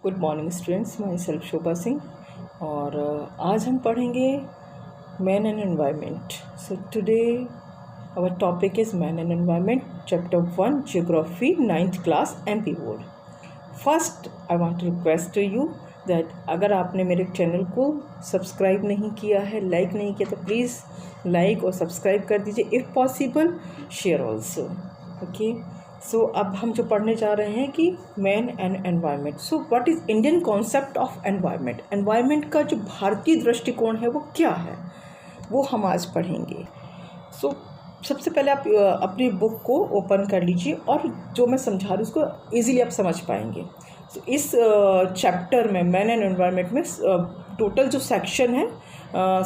Good morning students, myself Shobha Singh. और आज हम पढ़ेंगे man and environment. So today our topic is man and environment, chapter 1, geography, 9th class MP board. First I want to request to you that अगर आपने मेरे channel को subscribe नहीं किया है, लाइक नहीं किया, तो प्लीज़ लाइक और सब्सक्राइब कर दीजिए। If possible share also. Okay, so अब हम जो पढ़ने जा रहे हैं कि man and environment. So what is Indian concept of environment. Environment का जो भारतीय दृष्टिकोण है वो क्या है, वो हम आज पढ़ेंगे। सो सबसे पहले आप अपनी बुक को ओपन कर लीजिए और जो मैं समझा रही हूँ उसको ईजीली आप समझ पाएंगे। सो इस चैप्टर में मैन एंड एनवायरनमेंट में टोटल जो सेक्शन है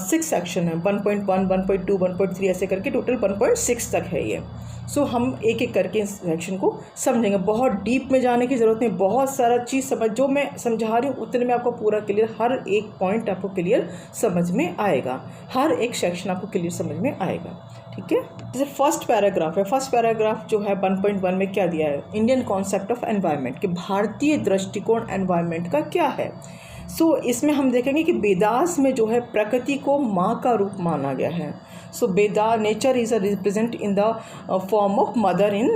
6 सेक्शन है। 1.1, 1.2, 1.3 ऐसे करके टोटल 1.6 तक है ये। सो हम एक एक करके इस सेक्शन को समझेंगे। बहुत डीप में जाने की ज़रूरत नहीं, बहुत सारा चीज़ समझ, जो मैं समझा रही हूँ उतने में आपको पूरा क्लियर, हर एक पॉइंट आपको क्लियर समझ में आएगा, हर एक सेक्शन आपको क्लियर समझ में आएगा। ठीक है, जैसे फर्स्ट पैराग्राफ है। फर्स्ट पैराग्राफ जो है 1.1 में क्या दिया है, इंडियन कॉन्सेप्ट ऑफ एनवायरनमेंट, कि भारतीय दृष्टिकोण एनवायरनमेंट का क्या है। सो इसमें हम देखेंगे कि वेदास में जो है प्रकृति को माँ का रूप माना गया है। So Veda nature is a represent in the form of mother in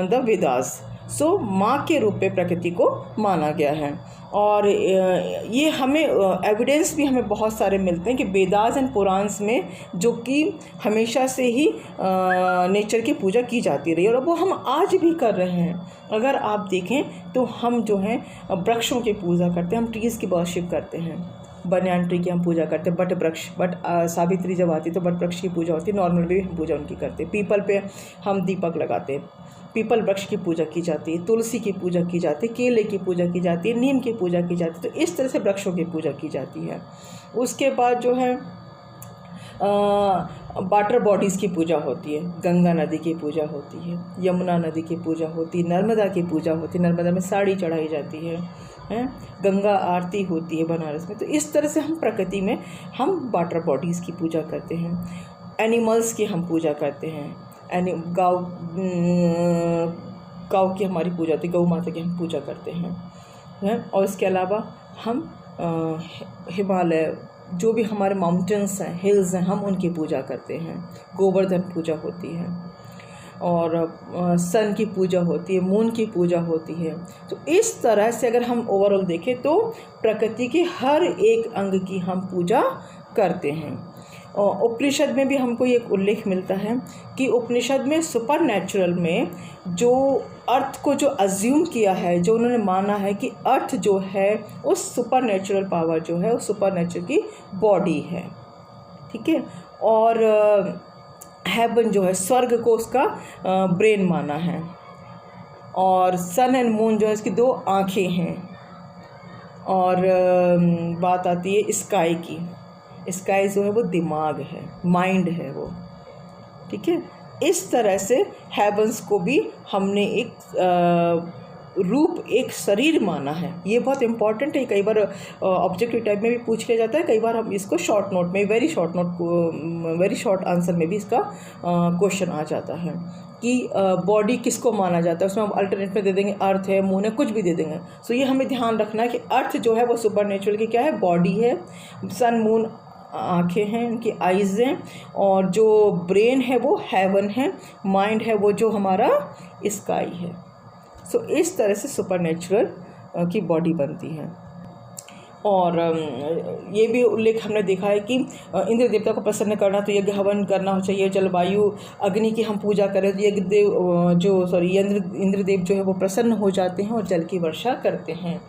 the Vedas. So माँ के रूप में प्रकृति को माना गया है। और ये हमें एविडेंस भी हमें बहुत सारे मिलते हैं कि वेदास एंड पुराण्स में, जो कि हमेशा से ही नेचर की पूजा की जाती रही और वो हम आज भी कर रहे हैं। अगर आप देखें तो हम जो हैं वृक्षों की पूजा करते हैं, हम ट्रीज़ की वर्शिप करते हैं। बनियान ट्री की हम पूजा करते हैं, बट वृक्ष, सावित्री जब आती है तो बट वृक्ष की पूजा होती है। नॉर्मल भी हम पूजा उनकी करते हैं। पीपल पे हम दीपक लगाते हैं, पीपल वृक्ष की पूजा की जाती है, तुलसी की पूजा की जाती है, केले की पूजा की जाती है, नीम की पूजा की जाती है। तो इस तरह से वृक्षों की पूजा की जाती है। उसके बाद जो है वाटर बॉडीज़ की पूजा होती है। गंगा नदी की पूजा होती है, यमुना नदी की पूजा होती है, नर्मदा की पूजा होती है, नर्मदा में साड़ी चढ़ाई जाती है, गंगा आरती होती है बनारस में। तो इस तरह से हम प्रकृति में हम वाटर बॉडीज़ की पूजा करते हैं। एनिमल्स की हम पूजा करते हैं। गाँव की हमारी पूजा होती है, गौ माता की हम पूजा करते हैं। और इसके अलावा हम हिमालय, जो भी हमारे माउंटेन्स हैं, हिल्स हैं, हम उनकी पूजा करते हैं। गोवर्धन पूजा होती है और सन की पूजा होती है, मून की पूजा होती है। तो इस तरह से अगर हम ओवरऑल देखें तो प्रकृति के हर एक अंग की हम पूजा करते हैं। उपनिषद में भी हमको एक उल्लेख मिलता है कि उपनिषद में सुपर नेचुरल में जो अर्थ को जो अज्यूम किया है, जो उन्होंने माना है कि अर्थ जो है उस सुपर नेचुरल पावर जो है उस सुपर नेचुरल की बॉडी है। ठीक है, और हेवन जो है, स्वर्ग को उसका ब्रेन माना है। और सन एंड मून जो है इसकी 2 आँखें हैं। और बात आती है स्काई की। स्काई जो है वो दिमाग है, माइंड है वो। ठीक है, इस तरह से हेवंस को भी हमने एक रूप, एक शरीर माना है। ये बहुत इंपॉर्टेंट है। कई बार ऑब्जेक्टिव टाइप में भी पूछ लिया जाता है, कई बार हम इसको शॉर्ट नोट में, वेरी शॉर्ट आंसर में भी इसका क्वेश्चन आ जाता है कि बॉडी किसको माना जाता है। उसमें हम अल्टरनेट में दे देंगे अर्थ है, मून है, कुछ भी दे देंगे। सो ये हमें ध्यान रखना है कि अर्थ जो है वो सुपर नेचुरल की क्या है, बॉडी है। सन मून आँखें हैं, उनकी आइज़ हैं। और जो ब्रेन है वो हेवन है, माइंड है वो जो हमारा स्काई है। सो इस तरह से सुपर नेचुरल की बॉडी बनती है। और ये भी उल्लेख हमने देखा है कि इंद्र देवता को प्रसन्न करना तो यज्ञ हवन करना चाहिए। जलवायु अग्नि की हम पूजा करें तो इंद्रदेव जो है वो प्रसन्न हो जाते हैं और जल की वर्षा करते हैं।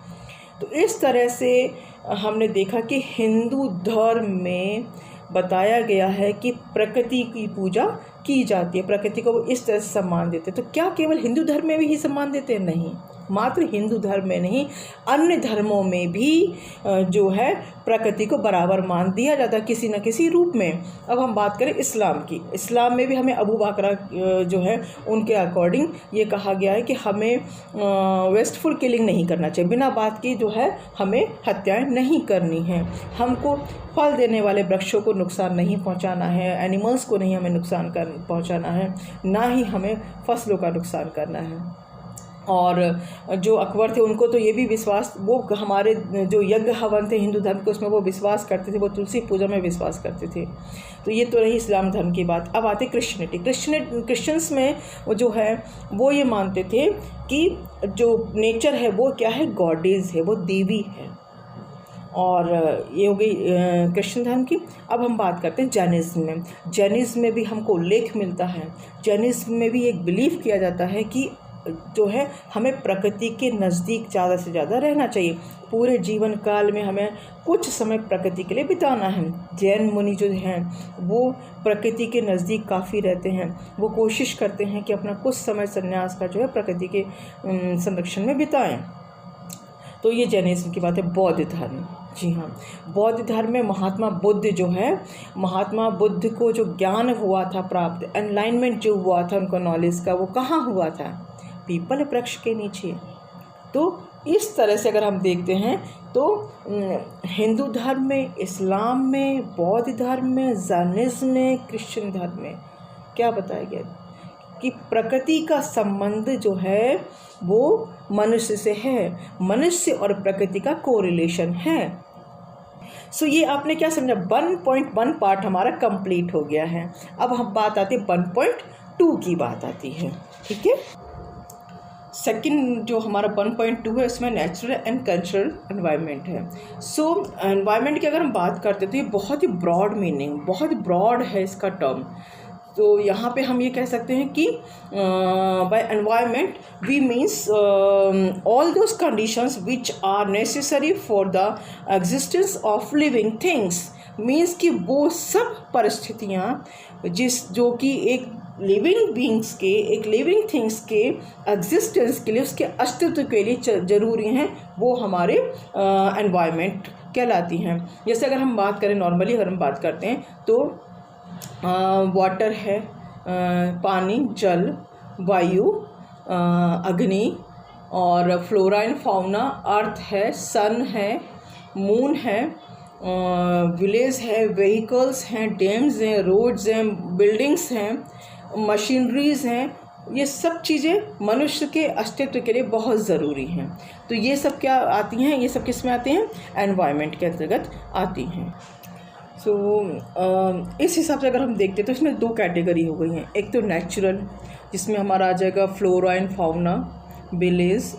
तो इस तरह से हमने देखा कि हिंदू धर्म में बताया गया है कि प्रकृति की पूजा की जाती है, प्रकृति को वो इस तरह से सम्मान देते हैं। तो क्या केवल हिंदू धर्म में भी ही सम्मान देते हैं? नहीं, मात्र हिंदू धर्म में नहीं, अन्य धर्मों में भी जो है प्रकृति को बराबर मान दिया जाता है किसी न किसी रूप में। अब हम बात करें इस्लाम की। इस्लाम में भी हमें अबू बकरा जो है उनके अकॉर्डिंग ये कहा गया है कि हमें वेस्टफुल किलिंग नहीं करना चाहिए, बिना बात की जो है हमें हत्याएं नहीं करनी है। हमको फल देने वाले वृक्षों को नुकसान नहीं पहुंचाना है, एनिमल्स को नहीं हमें नुकसान पहुंचाना है, ना ही हमें फसलों का नुकसान करना है। और जो अकबर थे उनको तो ये भी विश्वास, वो हमारे जो यज्ञ हवन थे हिंदू धर्म के उसमें वो विश्वास करते थे, वो तुलसी पूजा में विश्वास करते थे। तो ये तो रही इस्लाम धर्म की बात। अब आते क्रिश्चियनिटी। क्रिश्चियंस में वो जो है वो ये मानते थे कि जो नेचर है वो क्या है, गॉडेज है, वो देवी है। और ये हो गई क्रिश्चियन धर्म की। अब हम बात करते हैं जैनिज़्म में। जैनिज़्म में भी हमको उल्लेख मिलता है, जैनिज़्म में भी एक बिलीव किया जाता है कि जो है हमें प्रकृति के नज़दीक ज़्यादा से ज़्यादा रहना चाहिए। पूरे जीवन काल में हमें कुछ समय प्रकृति के लिए बिताना है। जैन मुनि जो हैं वो प्रकृति के नज़दीक काफ़ी रहते हैं, वो कोशिश करते हैं कि अपना कुछ समय संन्यास का जो है प्रकृति के संरक्षण में बिताएं। तो ये जैनिज़्म की बात है। बौद्ध धर्म, जी हाँ, बौद्ध धर्म में महात्मा बुद्ध जो है, महात्मा बुद्ध को जो ज्ञान हुआ था प्राप्त, एनलाइनमेंट जो हुआ था उनको नॉलेज का, वो कहाँ हुआ था, पीपल वृक्ष के नीचे। तो इस तरह से अगर हम देखते हैं तो हिंदू धर्म में, इस्लाम में, बौद्ध धर्म में, जैनिज़्म में, क्रिश्चियन धर्म में क्या बताया गया कि प्रकृति का संबंध जो है वो मनुष्य से है, मनुष्य और प्रकृति का कोरिलेशन है। सो ये आपने क्या समझा, 1.1 पार्ट हमारा कंप्लीट हो गया है। अब हम बात आती है 1.2 की बात आती है, ठीक है। सेकंड जो हमारा 1.2 है उसमें नेचुरल एंड कल्चरल एनवायरनमेंट है। सो एनवायरनमेंट की अगर हम बात करते हैं तो ये बहुत ही ब्रॉड मीनिंग, बहुत ब्रॉड है इसका टर्म। तो यहाँ पे हम ये कह सकते हैं कि by environment we means all those conditions which are necessary for the existence of living things. Means कि वो सब परिस्थितियाँ जो कि एक लिविंग बींग्स के, एक लिविंग थिंग्स के एग्जिस्टेंस के लिए, उसके अस्तित्व के लिए ज़रूरी हैं, वो हमारे एनवायरनमेंट कहलाती हैं। जैसे अगर हम बात करें नॉर्मली, अगर हम बात करते हैं तो वाटर है, पानी, जल, वायु, अग्नि, और फ्लोरा एंड फाउना, अर्थ है, सन है, मून है, विलेज है, व्हीकल्स हैं, डैम्स हैं, रोड्स हैं, बिल्डिंग्स हैं, मशीनरीज हैं। ये सब चीज़ें मनुष्य के अस्तित्व के लिए बहुत ज़रूरी हैं। तो ये सब क्या आती हैं, ये सब किस में आते हैं, एनवायरनमेंट के अंतर्गत आती हैं। सो इस हिसाब से अगर हम देखते हैं तो इसमें 2 कैटेगरी हो गई हैं। एक तो नेचुरल, जिसमें हमारा आ जाएगा flora and fauna, village,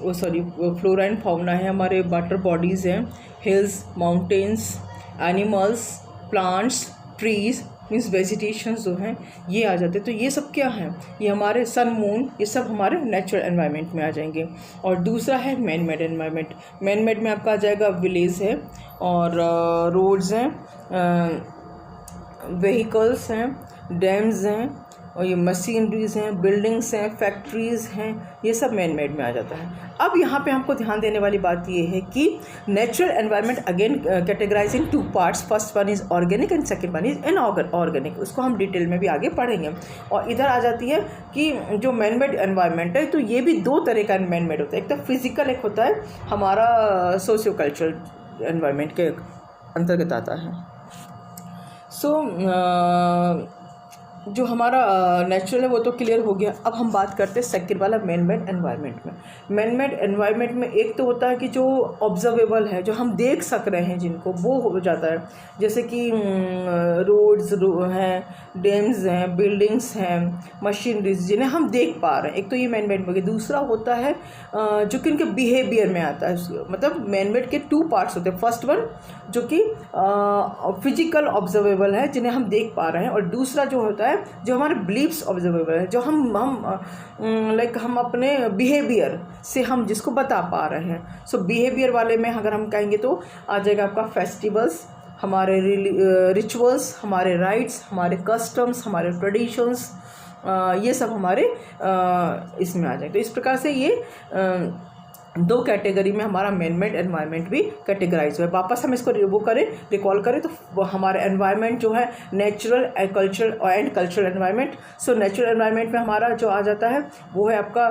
flora and fauna है हमारे, वाटर बॉडीज़ हैं, hills, mountains, animals, plants, trees, means vegetations जो हैं ये आ जाते हैं। तो ये सब क्या हैं, ये हमारे सन, मून, ये सब हमारे नेचुरल एनवायरनमेंट में आ जाएंगे। और दूसरा है man made environment. Man made में आपका आ जाएगा विलेज है, और रोड्स हैं, व्हीकल्स हैं, डैम्स हैं, और ये मशीनरीज हैं, बिल्डिंग्स हैं, फैक्ट्रीज़ हैं, ये सब मैन मेड में आ जाता है। अब यहाँ पे हमको ध्यान देने वाली बात ये है कि natural environment again categorise in 2 parts. First one is organic and second one is inorganic. उसको हम डिटेल में भी आगे पढ़ेंगे। और इधर आ जाती है कि जो मैन मेड एनवायरनमेंट है तो ये भी 2 तरह का मैन मेड होता है। एक तो फिजिकल, एक होता है हमारा सोशियो कल्चरल एनवायरनमेंट के अंतर्गत आता है। सो जो हमारा नेचुरल है वो तो क्लियर हो गया। अब हम बात करते हैं सेकंड वाला मैन मेड एनवायरनमेंट में। मैन मेड एनवायरनमेंट में एक तो होता है कि जो ऑब्जर्वेबल है, जो हम देख सक रहे हैं जिनको, वो हो जाता है। जैसे कि रोड्स हैं, डैम्स हैं, बिल्डिंग्स हैं, मशीनरीज जिन्हें हम देख पा रहे हैं। एक तो ये मैन मेड हो गया। दूसरा होता है जो कि उनके बिहेवियर में आता है। मतलब मैन मेड के 2 पार्ट्स होते हैं। फर्स्ट वन जो कि फिजिकल ऑब्जर्वेबल है, जिन्हें हम देख पा रहे हैं, और दूसरा जो होता है जो हमारे बिलीव्स ऑब्जर्वेबल है, जो हम अपने बिहेवियर से हम जिसको बता पा रहे हैं। सो बिहेवियर वाले में अगर हम कहेंगे तो आ जाएगा आपका फेस्टिवल्स, हमारे रिचुअल्स, हमारे राइट्स, हमारे कस्टम्स, हमारे ट्रेडिशंस, ये सब हमारे इसमें आ जाएगा। तो इस प्रकार से ये 2 कैटेगरी में हमारा मैन मेड एनवायरनमेंट भी कैटेगराइज हुआ है। वापस हम इसको रिकॉल करें तो हमारा एनवायरनमेंट जो है natural and cultural environment. So natural environment में हमारा जो आ जाता है वो है आपका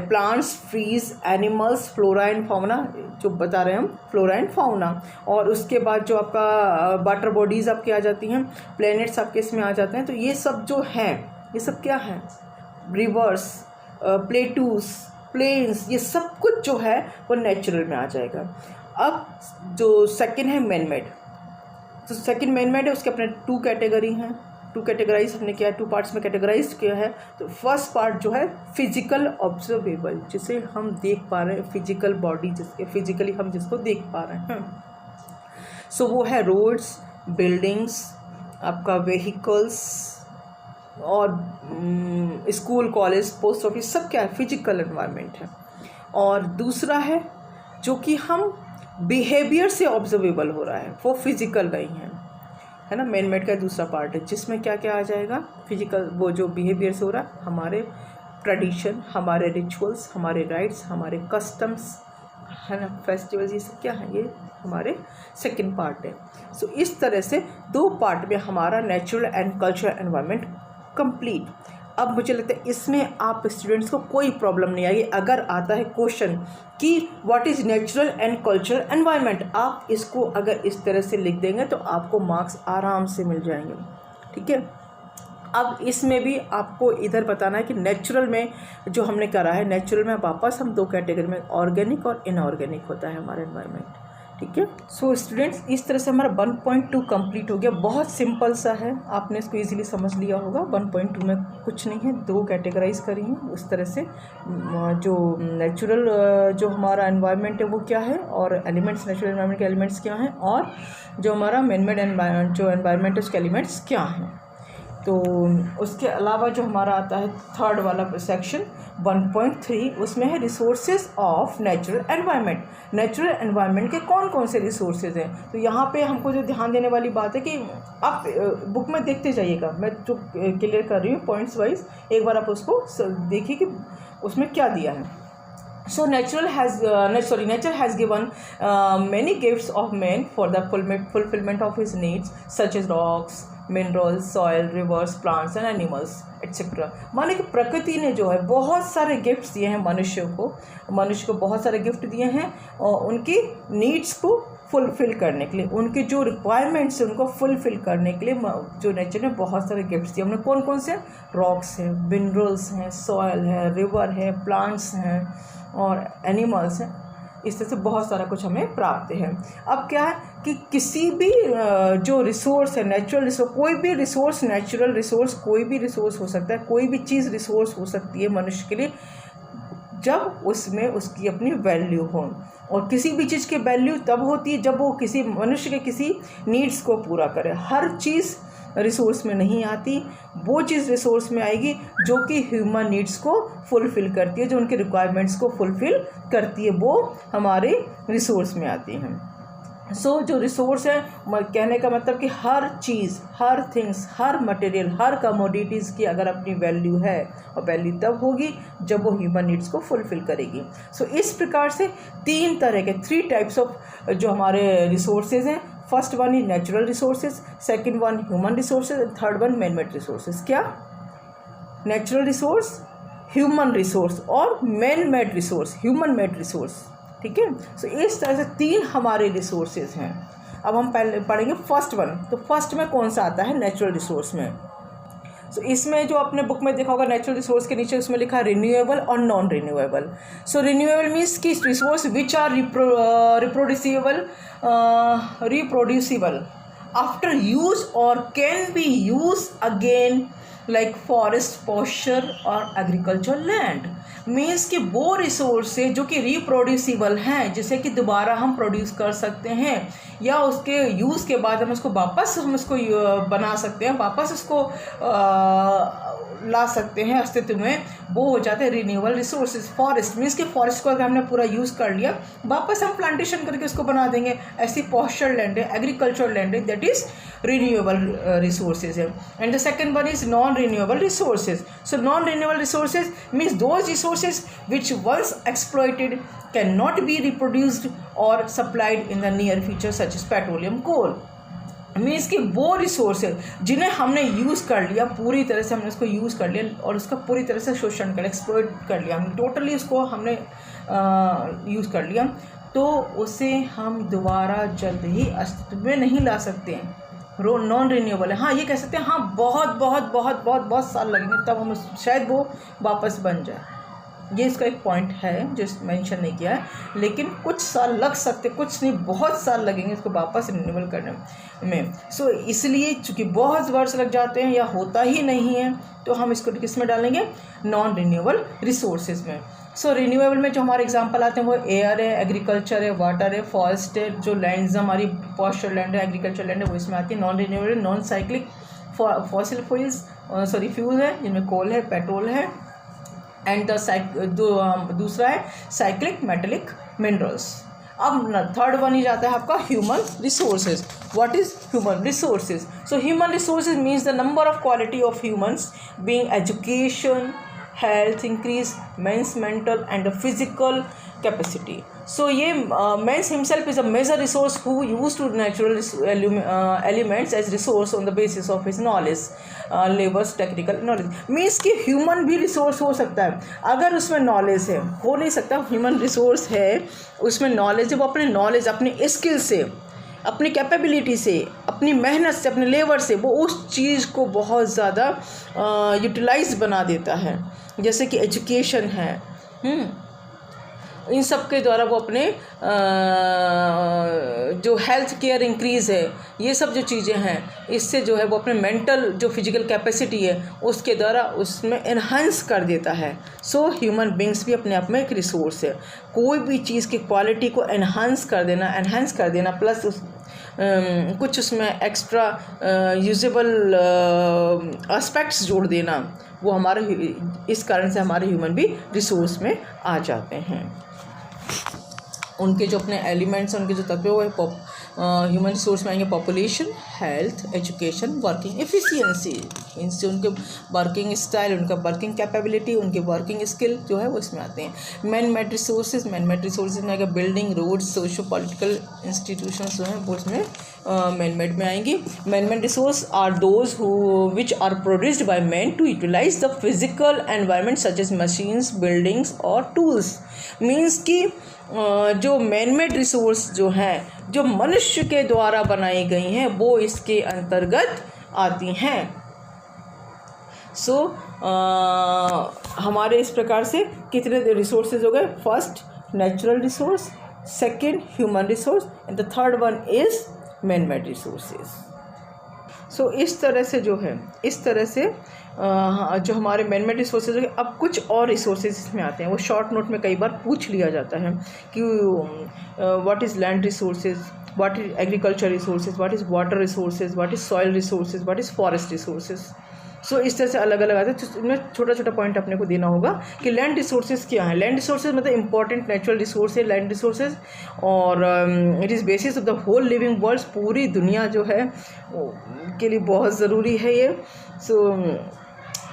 plants, trees, animals, flora and fauna, जो बता रहे हैं हम, फ्लोरा एंड फाउना। और उसके बाद जो आपका वाटर बॉडीज़ आपकी आ जाती हैं, प्लैनेट्स आपके इसमें आ जाते हैं। तो ये सब जो हैं, ये सब क्या है, रिवर्स, प्लेटूस, प्लेन्स, ये सब कुछ जो है वो नेचुरल में आ जाएगा। अब जो सेकंड है मैन मेड, तो सेकंड मैन मेड है, उसके अपने 2 कैटेगरी हैं, 2 कैटेगराइज हमने किया है, 2 पार्ट्स में कैटेगराइज किया है। तो फर्स्ट पार्ट जो है फिजिकल ऑब्जर्वेबल, जिसे हम देख पा रहे हैं, फिजिकल बॉडी जिसके फिजिकली हम जिसको देख पा रहे हैं। सो वो है रोड्स, बिल्डिंग्स, आपका व्हीकल्स और स्कूल, कॉलेज, पोस्ट ऑफिस, सब क्या है, फिजिकल एनवायरनमेंट है। और दूसरा है जो कि हम बिहेवियर से ऑब्जर्वेबल हो रहा है, वो फिजिकल नहीं है ना। मैन मेड का दूसरा पार्ट है जिसमें क्या क्या आ जाएगा, फिजिकल, वो जो बिहेवियर से हो रहा है, हमारे ट्रेडिशन, हमारे रिचुअल्स, हमारे राइट्स, हमारे कस्टम्स, है ना, फेस्टिवल्स, ये सब क्या है, ये हमारे सेकंड पार्ट है। सो इस तरह से 2 पार्ट में हमारा natural and cultural environment complete. अब मुझे लगता है इसमें आप स्टूडेंट्स को कोई प्रॉब्लम नहीं आएगी। अगर आता है क्वेश्चन कि what is natural and cultural environment, आप इसको अगर इस तरह से लिख देंगे तो आपको मार्क्स आराम से मिल जाएंगे, ठीक है। अब इसमें भी आपको इधर बताना है कि नेचुरल में जो हमने करा है, नेचुरल में वापस हम 2 कैटेगरी में, ऑर्गेनिक और इनऑर्गेनिक होता है हमारा एनवायरनमेंट, ठीक है। सो स्टूडेंट्स, इस तरह से हमारा 1.2 कंप्लीट हो गया। बहुत सिंपल सा है, आपने इसको इजीली समझ लिया होगा। 1.2 में कुछ नहीं है, 2 कैटेगराइज करी हैं उस तरह से। जो नेचुरल जो हमारा एनवायरनमेंट है वो क्या है, और एलिमेंट्स, नेचुरल एनवायरनमेंट के एलिमेंट्स क्या हैं, और जो हमारा मैन मेड एनवायरनमेंट जो एनवायरनमेंट है उसके एलिमेंट्स क्या हैं। तो उसके अलावा जो हमारा आता है थर्ड वाला सेक्शन 1.3, उसमें है resources of natural environment. Natural environment के कौन कौन से रिसोर्सेज हैं। तो यहाँ पे हमको जो ध्यान देने वाली बात है कि आप बुक में देखते जाइएगा, मैं जो क्लियर कर रही हूँ पॉइंट्स वाइज, एक बार आप उसको देखिए कि उसमें क्या दिया है। So nature has given many gifts of man for the fulfillment of his needs, such as rocks, minerals, soil, rivers, plants and animals, etc. माने कि प्रकृति ने जो है बहुत सारे गिफ्ट्स दिए हैं मनुष्य को बहुत सारे गिफ्ट दिए हैं, और उनकी नीड्स को फुलफ़िल करने के लिए, उनके जो रिक्वायरमेंट्स हैं उनको फुलफ़िल करने के लिए जो नेचर ने बहुत सारे गिफ्ट्स दिए। हमने कौन कौन से, रॉक्स हैं, मिनरल्स हैं, सॉयल है, रिवर है, प्लांट्स हैं और एनिमल्स हैं। इस तरह से बहुत सारा कुछ हमें प्राप्त है। अब क्या है कि किसी भी जो रिसोर्स है, नेचुरल रिसोर्स, कोई भी रिसोर्स, नेचुरल रिसोर्स कोई भी रिसोर्स हो सकता है, कोई भी चीज़ रिसोर्स हो सकती है मनुष्य के लिए, जब उसमें उसकी अपनी वैल्यू हो। और किसी भी चीज़ की वैल्यू तब होती है जब वो किसी मनुष्य के किसी नीड्स को पूरा करे। हर चीज़ रिसोर्स में नहीं आती, वो चीज़ रिसोर्स में आएगी जो कि ह्यूमन नीड्स को फुलफ़िल करती है, जो उनके रिक्वायरमेंट्स को फुलफ़िल करती है, वो हमारे रिसोर्स में आती हैं। सो जो रिसोर्स है, कहने का मतलब कि हर चीज़, हर थिंग्स, हर मटेरियल, हर कमोडिटीज़ की अगर अपनी वैल्यू है, और वैल्यू तब होगी जब वो ह्यूमन नीड्स को फुलफ़िल करेगी। सो इस प्रकार से 3 तरह के 3 टाइप्स ऑफ जो हमारे रिसोर्सेज हैं। First one is natural resources, second one human resources, and third one man made resources. क्या, नेचुरल रिसोर्स, ह्यूमन रिसोर्स और man made resource, human made resource, ठीक है। सो इस तरह से 3 हमारे रिसोर्सेज हैं। अब हम पहले पढ़ेंगे फर्स्ट वन। तो फर्स्ट में कौन सा आता है, नेचुरल रिसोर्स में। सो इसमें जो आपने बुक में देखा होगा, नेचुरल रिसोर्स के नीचे उसमें लिखा रिन्यूएबल और non renewable. So renewable means कि resource which are reproducible after use और can be use again, like forest, pasture और एग्रीकल्चर लैंड। मीन्स कि वो रिसोर्स है जो कि रिप्रोड्यूसिबल हैं, जिसे कि दोबारा हम प्रोड्यूस कर सकते हैं, या उसके यूज़ के बाद हम उसको बना सकते हैं, वापस उसको ला सकते हैं अस्तित्व में, वो हो जाते हैं रिन्यूएबल रिसोर्सेज। फॉरेस्ट मीन्स कि फॉरेस्ट को अगर हमने पूरा यूज़ कर लिया, वापस हम प्लांटेशन करके उसको बना देंगे, ऐसी पॉस्चर लैंड है, एग्रीकल्चर लैंड है, दैट इज रिन्यूएबल रिसोर्सेज है। And the second one is non renewable resources. So non renewable resources means those resources which once exploited can not be reproduced और supplied in the near future, such as petroleum, coal. Means कि वो resource है जिन्हें हमने use कर लिया, पूरी तरह से हमने उसको यूज़ कर लिया और उसका पूरी तरह से शोषण कर, एक्सप्लॉइट कर लिया, हमने टोटली उसको हमने यूज़ कर लिया, तो उसे हम दोबारा जल्द ही अस्तित्व में नहीं ला सकते हैं, नॉन रिन्यूएबल है। हाँ, ये कह सकते हैं, हाँ बहुत बहुत बहुत बहुत बहुत साल लगेंगे तब हम शायद वो वापस बन जाए, ये इसका एक पॉइंट है जो मेंशन नहीं किया है, लेकिन कुछ साल लग सकते, कुछ नहीं बहुत साल लगेंगे इसको वापस रिन्यूएबल करने में। सो इसलिए चूँकि बहुत वर्ष लग जाते हैं या होता ही नहीं है, तो हम इसको किस में डालेंगे, नॉन रिन्यूएबल रिसोर्सेज में। सो रिन्यूएबल में जो हमारे एग्जांपल आते हैं वो एयर है, एग्रीकल्चर है, वाटर है, फॉरेस्ट है, जो लैंड्स हमारी पास्चर लैंड है, एग्रीकल्चर लैंड है, वो इसमें आती है। Non renewable non cyclic fossil fuel है, जिनमें कोल है, पेट्रोल है, एंड दूसरा है साइक्लिक मेटेलिक मिनरल्स। अब थर्ड वन ही जाता है आपका human resources. What is human resources? So human resources means the number of quality of humans being education, health, increase man's mental and physical capacity. So ये man's himself is a major resource who used to natural elements as resource on the basis of his knowledge, labors, technical knowledge. means कि human भी resource हो सकता है अगर उसमें knowledge है। हो नहीं सकता human resource है, उसमें knowledge है, वो अपने knowledge, अपने skill से, अपनी कैपेबिलिटी से, अपनी मेहनत से, अपने लेबर से वो उस चीज़ को बहुत ज़्यादा यूटिलाइज बना देता है। जैसे कि एजुकेशन है, इन सब के द्वारा वो अपने जो हेल्थ केयर इंक्रीज़ है, ये सब जो चीज़ें हैं, इससे जो है वो अपने मेंटल जो फिजिकल कैपेसिटी है उसके द्वारा उसमें एनहांस कर देता है। सो ह्यूमन बींग्स भी अपने आप में एक रिसोर्स है। कोई भी चीज़ की क्वालिटी को एनहांस कर देना प्लस कुछ उसमें एक्स्ट्रा यूजेबल एस्पेक्ट्स जोड़ देना, वो हमारे इस कारण से हमारे ह्यूमन भी रिसोर्स में आ जाते हैं। उनके जो अपने एलिमेंट्स, उनके जो तत्व वो ह्यूमन रिसोर्स में आएंगे population, health, education, working efficiency, इनसे उनके वर्किंग स्टाइल, उनका वर्किंग कैपेबिलिटी, उनके वर्किंग स्किल जो है वो इसमें आते हैं। मैन मेड रिसोर्सेज में आएगा building, road, socio political institutions जो हैं वो इसमें मैन मेड में आएंगी। Man made resource are those which are produced by man to utilise the physical environment such as machines, buildings और टूल्स। मीन्स कि जो मैन मेड रिसोर्स जो हैं, जो मनुष्य के द्वारा बनाई गई हैं, वो इसके अंतर्गत आती हैं। सो हमारे इस प्रकार से कितने रिसोर्सेज हो गए? First natural resource, second human resource and the third one is man made resources. So इस तरह से जो है, इस तरह से जो हमारे मैन मेड रिसोर्सेज है। अब कुछ और रिसोर्सेज इसमें आते हैं, वो शॉर्ट नोट में कई बार पूछ लिया जाता है कि what is land resources, what is agriculture resources, what is water resources, what is soil resources, what is forest resources. So इस तरह से अलग अलग आते हैं। इनमें छोटा छोटा पॉइंट अपने को देना होगा कि लैंड रिसोर्सेज क्या है। लैंड रिसोर्सेज मतलब इंपॉर्टेंट नेचुरल रिसोर्स है लैंड रिसोर्सेज, और it is basis of the whole living world, पूरी दुनिया जो है के लिए बहुत ज़रूरी है ये। सो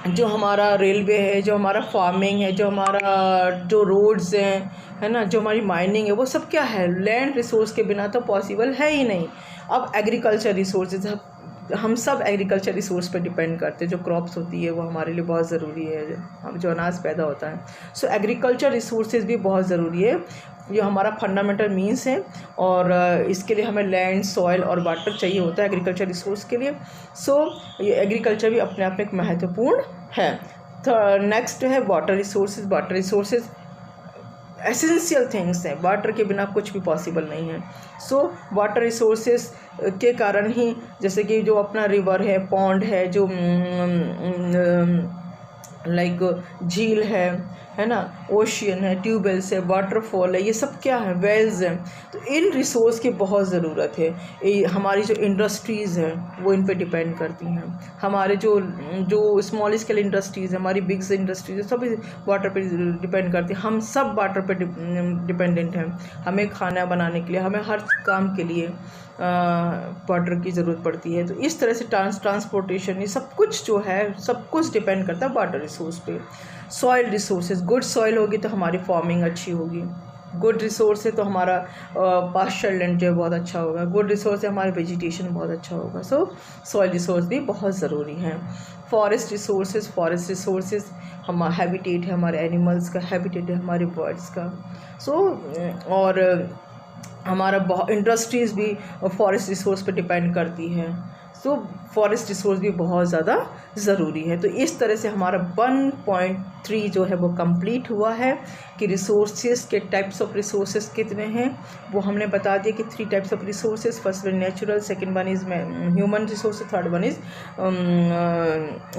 जो हमारा रेलवे है, जो हमारा फार्मिंग है, जो हमारा जो रोड्स हैं, है ना, जो हमारी माइनिंग है, वो सब क्या है, लैंड रिसोर्स के बिना तो पॉसिबल है ही नहीं। अब एग्रीकल्चर रिसोर्सेज, हम सब एग्रीकल्चर रिसोर्स पे डिपेंड करते हैं। जो क्रॉप्स होती है वो हमारे लिए बहुत ज़रूरी है, हम जो अनाज पैदा होता है। सो एग्रीकल्चर रिसोर्सेज भी बहुत ज़रूरी है, ये हमारा फंडामेंटल मीन्स है, और इसके लिए हमें लैंड, सॉइल और वाटर चाहिए होता है एग्रीकल्चर रिसोर्स के लिए। सो ये एग्रीकल्चर भी अपने आप में एक महत्वपूर्ण है। नेक्स्ट है water resources. Water resources essential things हैं, वाटर के बिना कुछ भी पॉसिबल नहीं है। सो वाटर रिसोर्सेज के कारण ही, जैसे कि जो अपना रिवर है, पॉन्ड है, जो लाइक झील है ना, ओशियन है, ट्यूबवेल्स है, वाटरफॉल है, ये सब क्या है, वेल्स हैं। तो इन रिसोर्स की बहुत ज़रूरत है। हमारी जो इंडस्ट्रीज़ हैं वो इन पे डिपेंड करती हैं। हमारे जो स्मॉल स्केल इंडस्ट्रीज़ है, हमारी बिग इंडस्ट्रीज है, सब वाटर पे डिपेंड करती हैं। हम सब वाटर पे डिपेंडेंट हैं। हमें खाना बनाने के लिए, हमें हर काम के लिए वाटर की ज़रूरत पड़ती है। तो इस तरह से ट्रांसपोर्टेशन, ये सब कुछ जो है, सब कुछ डिपेंड करता है वाटर रिसोर्स पे। सॉइल रिसोर्सेज, गुड सॉइल होगी तो हमारी फार्मिंग अच्छी होगी। गुड रिसोर्स है तो हमारा पास्चर लैंड जो है बहुत अच्छा होगा। गुड रिसोर्स है हमारा वेजिटेशन बहुत अच्छा होगा। सो सॉइल रिसोर्स भी बहुत ज़रूरी हैं। फॉरेस्ट रिसोर्सेज हम हैबिटेट है हमारे एनिमल्स का, हैबिटेट है हमारे बर्ड्स का। और हमारा बहुत इंडस्ट्रीज़ भी फॉरेस्ट रिसोर्स पे डिपेंड करती है। तो फॉरेस्ट रिसोर्स भी बहुत ज़्यादा ज़रूरी है। तो इस तरह से हमारा 1.3 जो है वो कंप्लीट हुआ है कि रिसोर्सेज के टाइप्स ऑफ रिसोर्सेज कितने हैं वो हमने बता दिया कि 3 types of resources, first one natural, second one is human resources, third one is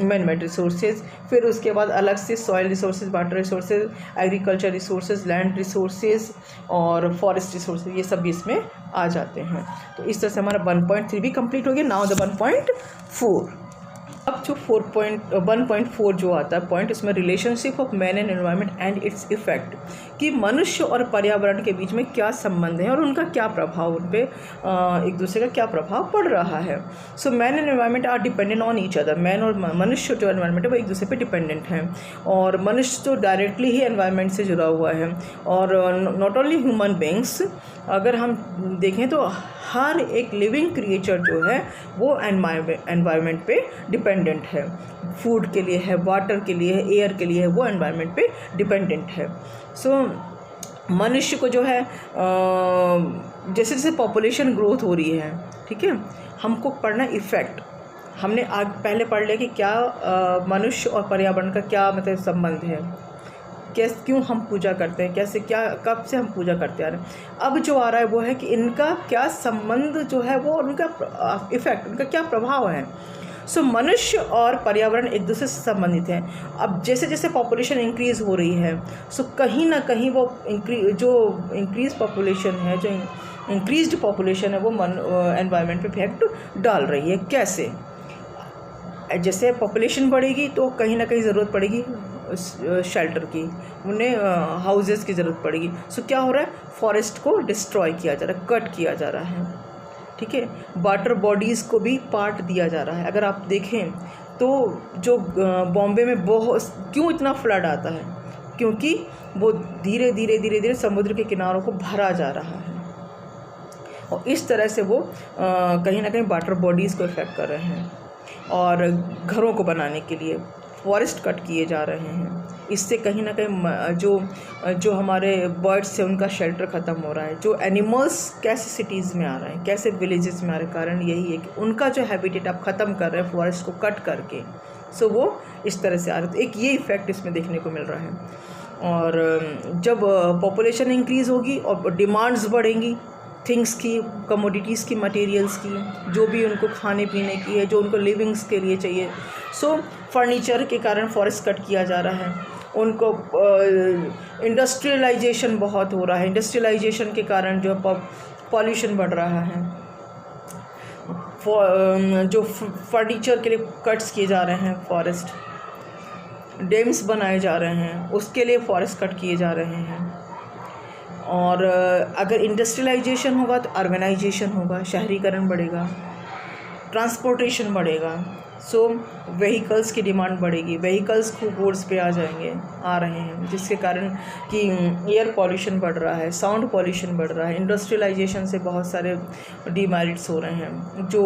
man made resources. फिर उसके बाद अलग से soil resources, water resources, agriculture resources, land resources और फॉरेस्ट रिसोर्सेज, ये सब भी इसमें आ जाते हैं। तो इस तरह से हमारा 1.3 भी कंप्लीट हो गया। Now the 1.4। अब जो 1.4 जो आता है पॉइंट, इसमें relationship of man and environment and its effect, कि मनुष्य और पर्यावरण के बीच में क्या संबंध है और उनका क्या प्रभाव, उन पर एक दूसरे का क्या प्रभाव पड़ रहा है। So man and environment are dependent on each other. Man और मनुष्य जो एनवायरनमेंट है वो एक दूसरे पे डिपेंडेंट हैं, और मनुष्य तो डायरेक्टली ही एनवायरनमेंट से जुड़ा हुआ है। और नॉट ओनली ह्यूमन बींग्स, अगर हम देखें तो हर एक लिविंग क्रिएचर जो है वो एनवायरनमेंट पे डिपेंडेंट है। फूड के लिए है, वाटर के लिए है, एयर के लिए है, वो एनवायरनमेंट पे डिपेंडेंट है। सो मनुष्य को जो है जैसे जैसे पॉपुलेशन ग्रोथ हो रही है, ठीक है, हमको पढ़ना इफ़ेक्ट, हमने आज पहले पढ़ लिया कि क्या मनुष्य और पर्यावरण का क्या मतलब संबंध है, कैसे क्यों हम पूजा करते हैं, कैसे क्या कब से हम पूजा करते आ रहे हैं। अब जो आ रहा है वो है कि इनका क्या संबंध जो है वो, उनका इफ़ेक्ट, उनका क्या प्रभाव है। सो मनुष्य और पर्यावरण एक दूसरे से संबंधित हैं। अब जैसे जैसे पॉपुलेशन इंक्रीज़ हो रही है, सो कहीं ना कहीं वो जो इंक्रीज पॉपुलेशन है, जो इंक्रीज्ड पॉपुलेशन है वो एनवायरनमेंट पे इफेक्ट डाल रही है। कैसे? जैसे पॉपुलेशन बढ़ेगी तो कहीं ना कहीं ज़रूरत पड़ेगी शेल्टर की, उन्हें हाउसेस की ज़रूरत पड़ेगी। सो क्या हो रहा है, फॉरेस्ट को डिस्ट्रॉय किया जा रहा है, कट किया जा रहा है, ठीक है। वाटर बॉडीज़ को भी पार्ट दिया जा रहा है। अगर आप देखें तो जो बॉम्बे में बहुत क्यों इतना फ्लड आता है, क्योंकि वो धीरे धीरे धीरे धीरे समुद्र के किनारों को भरा जा रहा है, और इस तरह से वो कहीं ना कहीं वाटर बॉडीज़ को इफेक्ट कर रहे हैं। और घरों को बनाने के लिए फॉरेस्ट कट किए जा रहे हैं। इससे कहीं ना कहीं जो हमारे बर्ड्स हैं उनका शेल्टर ख़त्म हो रहा है। जो एनिमल्स कैसे सिटीज़ में आ रहे हैं, कैसे विलेजेस में आ रहे हैं, कारण यही है कि उनका जो हैबिटेट आप ख़त्म कर रहे हैं फॉरेस्ट को कट करके। सो वो इस तरह से आ रहे हैं। तो एक ये इफ़ेक्ट इसमें देखने को मिल रहा है। और जब पॉपुलेशन इंक्रीज़ होगी और डिमांड्स बढ़ेंगी थिंग्स की, कमोडिटीज़ की, मटेरियल्स की, जो भी उनको खाने पीने की है, जो उनको लिविंग्स के लिए चाहिए। सो फर्नीचर के कारण फॉरेस्ट कट किया जा रहा है। उनको इंडस्ट्रियलाइजेशन बहुत हो रहा है। इंडस्ट्रियलाइजेशन के कारण जो पॉल्यूशन बढ़ रहा है। जो फर्नीचर के लिए कट्स किए जा रहे हैं फॉरेस्ट, डैम्स बनाए जा रहे हैं, उसके लिए फॉरेस्ट कट किए जा रहे हैं। और अगर इंडस्ट्रियलाइजेशन होगा तो अर्बनाइजेशन होगा, शहरीकरण बढ़ेगा, ट्रांसपोर्टेशन बढ़ेगा। सो व्हीकल्स की डिमांड बढ़ेगी, व्हीकल्स खूब रोड्स पे आ रहे हैं, जिसके कारण कि एयर पॉल्यूशन बढ़ रहा है, साउंड पॉल्यूशन बढ़ रहा है। इंडस्ट्रियलाइजेशन से बहुत सारे डीमेरिट्स हो रहे हैं। जो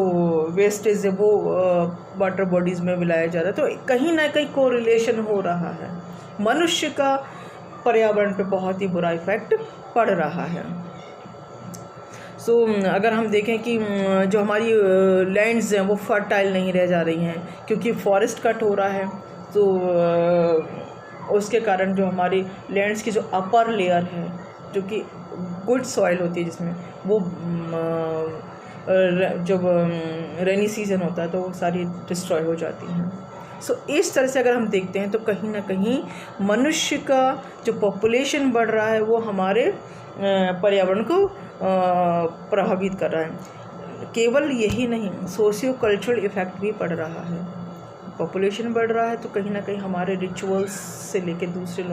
वेस्टेज है वो वाटर बॉडीज़ में मिलाया जा रहा है। तो कहीं ना कहीं कोरिलेशन हो रहा है। मनुष्य का पर्यावरण पे बहुत ही बुरा इफ़ेक्ट पड़ रहा है। सो अगर हम देखें कि जो हमारी लैंड्स हैं वो फर्टाइल नहीं रह जा रही हैं, क्योंकि फॉरेस्ट कट हो रहा है। तो उसके कारण जो हमारी लैंड्स की जो अपर लेयर है, जो कि गुड सॉइल होती है, जिसमें वो जब रेनी सीजन होता है तो वो सारी डिस्ट्रॉय हो जाती हैं। सो इस तरह से अगर हम देखते हैं तो कहीं ना कहीं मनुष्य का जो पॉपुलेशन बढ़ रहा है वो हमारे पर्यावरण को प्रभावित कर रहा है। केवल यही नहीं, सोशियो कल्चरल इफ़ेक्ट भी पड़ रहा है। पॉपुलेशन बढ़ रहा है तो कहीं ना कहीं हमारे रिचुअल्स से लेकर दूसरे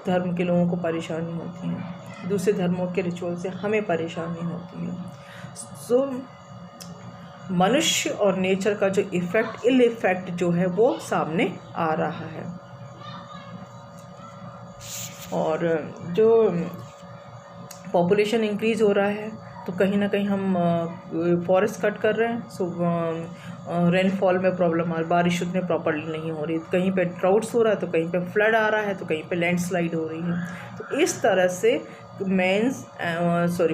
धर्म के लोगों को परेशानी होती है, दूसरे धर्मों के रिचुअल से हमें परेशानी होती है। सो मनुष्य और नेचर का जो इफ़ेक्ट, इल इफ़ेक्ट जो है वो सामने आ रहा है। और जो पॉपुलेशन इंक्रीज़ हो रहा है तो कहीं ना कहीं हम फॉरेस्ट कट कर रहे हैं। सो रेनफॉल में प्रॉब्लम आ रही, बारिश उतने प्रॉपरली नहीं हो रही, कहीं पे ड्राउट्स हो रहा है तो कहीं पे फ्लड आ रहा है तो कहीं पे लैंडस्लाइड हो रही है। तो इस तरह से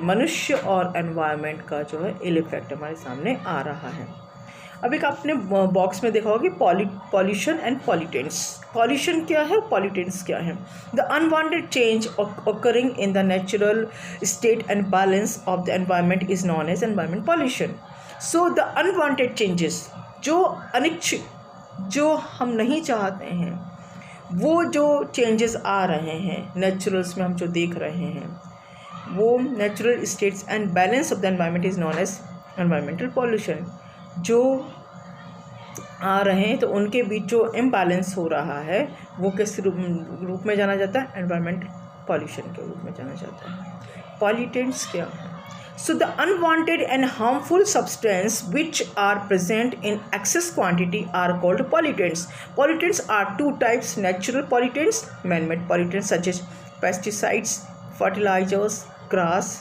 मनुष्य और एनवायरनमेंट का जो है इल इफ़ेक्ट हमारे सामने आ रहा है। अब एक आपने बॉक्स में देखा होगा कि पॉल्यूशन एंड पॉल्यूटेंट्स। पॉल्यूशन क्या है, पॉल्यूटेंट्स क्या है? The unwanted change occurring in the natural state and balance of the environment is known as environment pollution. So the unwanted changes, जो अनिच्छित, जो हम नहीं चाहते हैं, वो जो चेंजेस आ रहे हैं नेचुरल्स में, हम जो देख रहे हैं, वो natural states and balance of the environment is known as environmental pollution. जो आ रहे हैं तो उनके बीच जो इम्बैलेंस हो रहा है वो किस रूप में जाना जाता है? एनवायरमेंटल पॉल्यूशन के रूप में जाना जाता है। पॉल्यूटेंट्स क्या है? So the unwanted and harmful substances which are present in excess quantity are called pollutants. Pollutants are two types: natural pollutants, man-made pollutants such as pesticides, fertilizers, grass,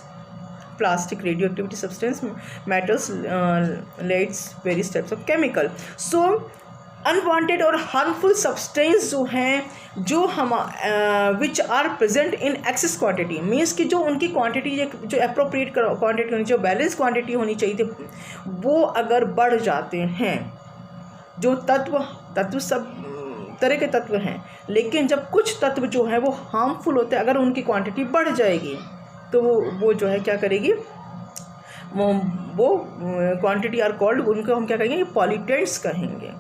plastic, radioactivity substance, metals, leads, various types of chemical. So unwanted और harmful substance जो हैं, जो हम which are present in excess quantity, means कि जो उनकी quantity, जो appropriate quantity होनी चाहिए, जो बैलेंस क्वांटिटी होनी चाहिए थी, वो अगर बढ़ जाते हैं, जो तत्व सब तरह के तत्व हैं, लेकिन जब कुछ तत्व जो हैं वो हार्मफुल होते हैं, अगर उनकी क्वांटिटी बढ़ जाएगी तो वो जो है क्या करेगी, वो क्वांटिटी आर कॉल्ड, उनको हम क्या कहेंगे? पॉल्यूटेंट्स कहेंगे।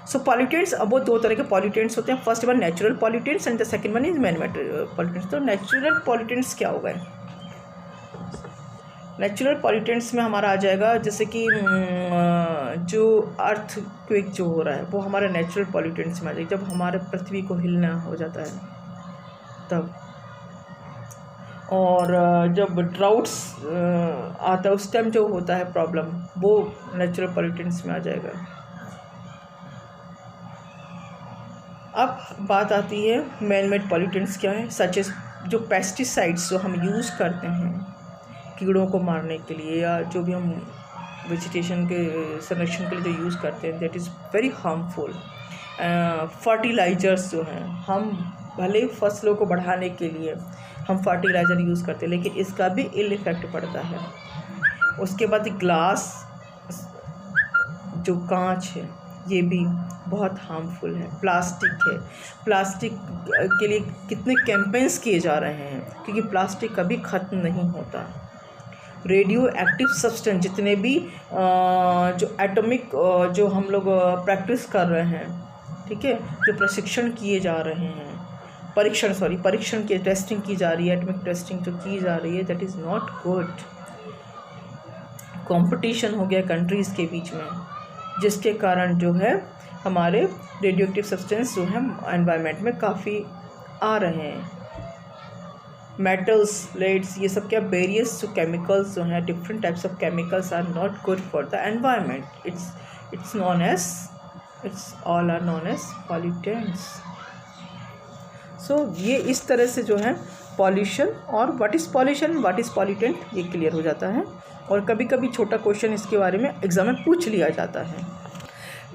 सो पॉल्यूटेंट्स, अब वो दो तरह के पॉल्यूटेंट्स होते हैं। First one natural pollutants and the second one is man-made pollutants. तो नेचुरल पॉल्यूटेंट्स क्या हो गए? नेचुरल पॉल्यूटेंट्स में हमारा आ जाएगा जैसे कि जो अर्थक्वेक जो हो रहा है वो हमारे नेचुरल पॉल्यूटेंट्स में आ जाएगा। जब हमारे पृथ्वी को हिलना हो जाता है तब, और जब ड्राउट्स आता है उस टाइम जो होता है प्रॉब्लम, वो नेचुरल पॉल्यूटेंट्स में आ जाएगा। अब बात आती है मैन-मेड पॉल्यूटेंट्स क्या है, सच एज जो पेस्टिसाइड्स जो हम यूज़ करते हैं कीड़ों को मारने के लिए, या जो भी हम वेजिटेशन के संरक्षण के लिए जो यूज़ करते हैं, that is very harmful. Fertilizers जो हैं, हम भले फसलों को बढ़ाने के लिए हम फर्टिलाइज़र यूज़ करते हैं, लेकिन इसका भी इल इफ़ेक्ट पड़ता है। उसके बाद ग्लास, जो कांच है, ये भी बहुत हार्मफुल है। प्लास्टिक है, प्लास्टिक के लिए कितने कैंपेन्स किए जा रहे हैं, क्योंकि प्लास्टिक कभी ख़त्म नहीं होता। रेडियो एक्टिव सब्सटेंस, जितने भी जो एटॉमिक जो हम लोग प्रैक्टिस कर रहे हैं, ठीक है, जो प्रशिक्षण किए जा रहे हैं, परीक्षण की टेस्टिंग की जा रही है, एटॉमिक टेस्टिंग जो की जा रही है, that is not good. Competition हो गया कंट्रीज़ के बीच में, जिसके कारण जो है हमारे रेडियो एक्टिव सब्सटेंस जो है एनवायरनमेंट में काफ़ी आ रहे हैं। मेटल्स, लेड्स, ये सब क्या वेरियस जो केमिकल्स जो हैं, different types of chemicals are not good for the environment. It's all are known as pollutants. So ये इस तरह से जो है पॉल्यूशन और what is pollution, what is pollutant, ये क्लियर हो जाता है। और कभी कभी छोटा क्वेश्चन इसके बारे में एग्जाम में पूछ लिया जाता है।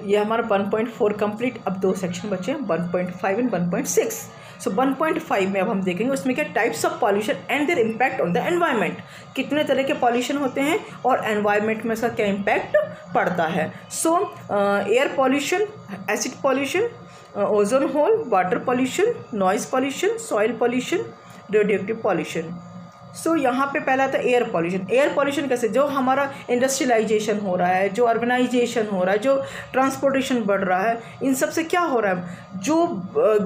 ये हमारा 1.4 कंप्लीट। अब दो सेक्शन बचे हैं, 1.5 एंड 1.6। सो 1.5 में अब हम देखेंगे उसमें क्या types of pollution and there impact on the environment, कितने तरह के पॉल्यूशन होते हैं और एनवायरनमेंट में इसका क्या इम्पैक्ट पड़ता है। So air pollution, acid pollution, ozone hole, water pollution, noise pollution, soil pollution, radioactive pollution. So यहाँ पे पहला था एयर पॉल्यूशन। एयर पॉल्यूशन कैसे, जो हमारा इंडस्ट्रियलाइजेशन हो रहा है, जो अर्बनाइजेशन हो रहा है, जो ट्रांसपोर्टेशन बढ़ रहा है, इन सब से क्या हो रहा है, जो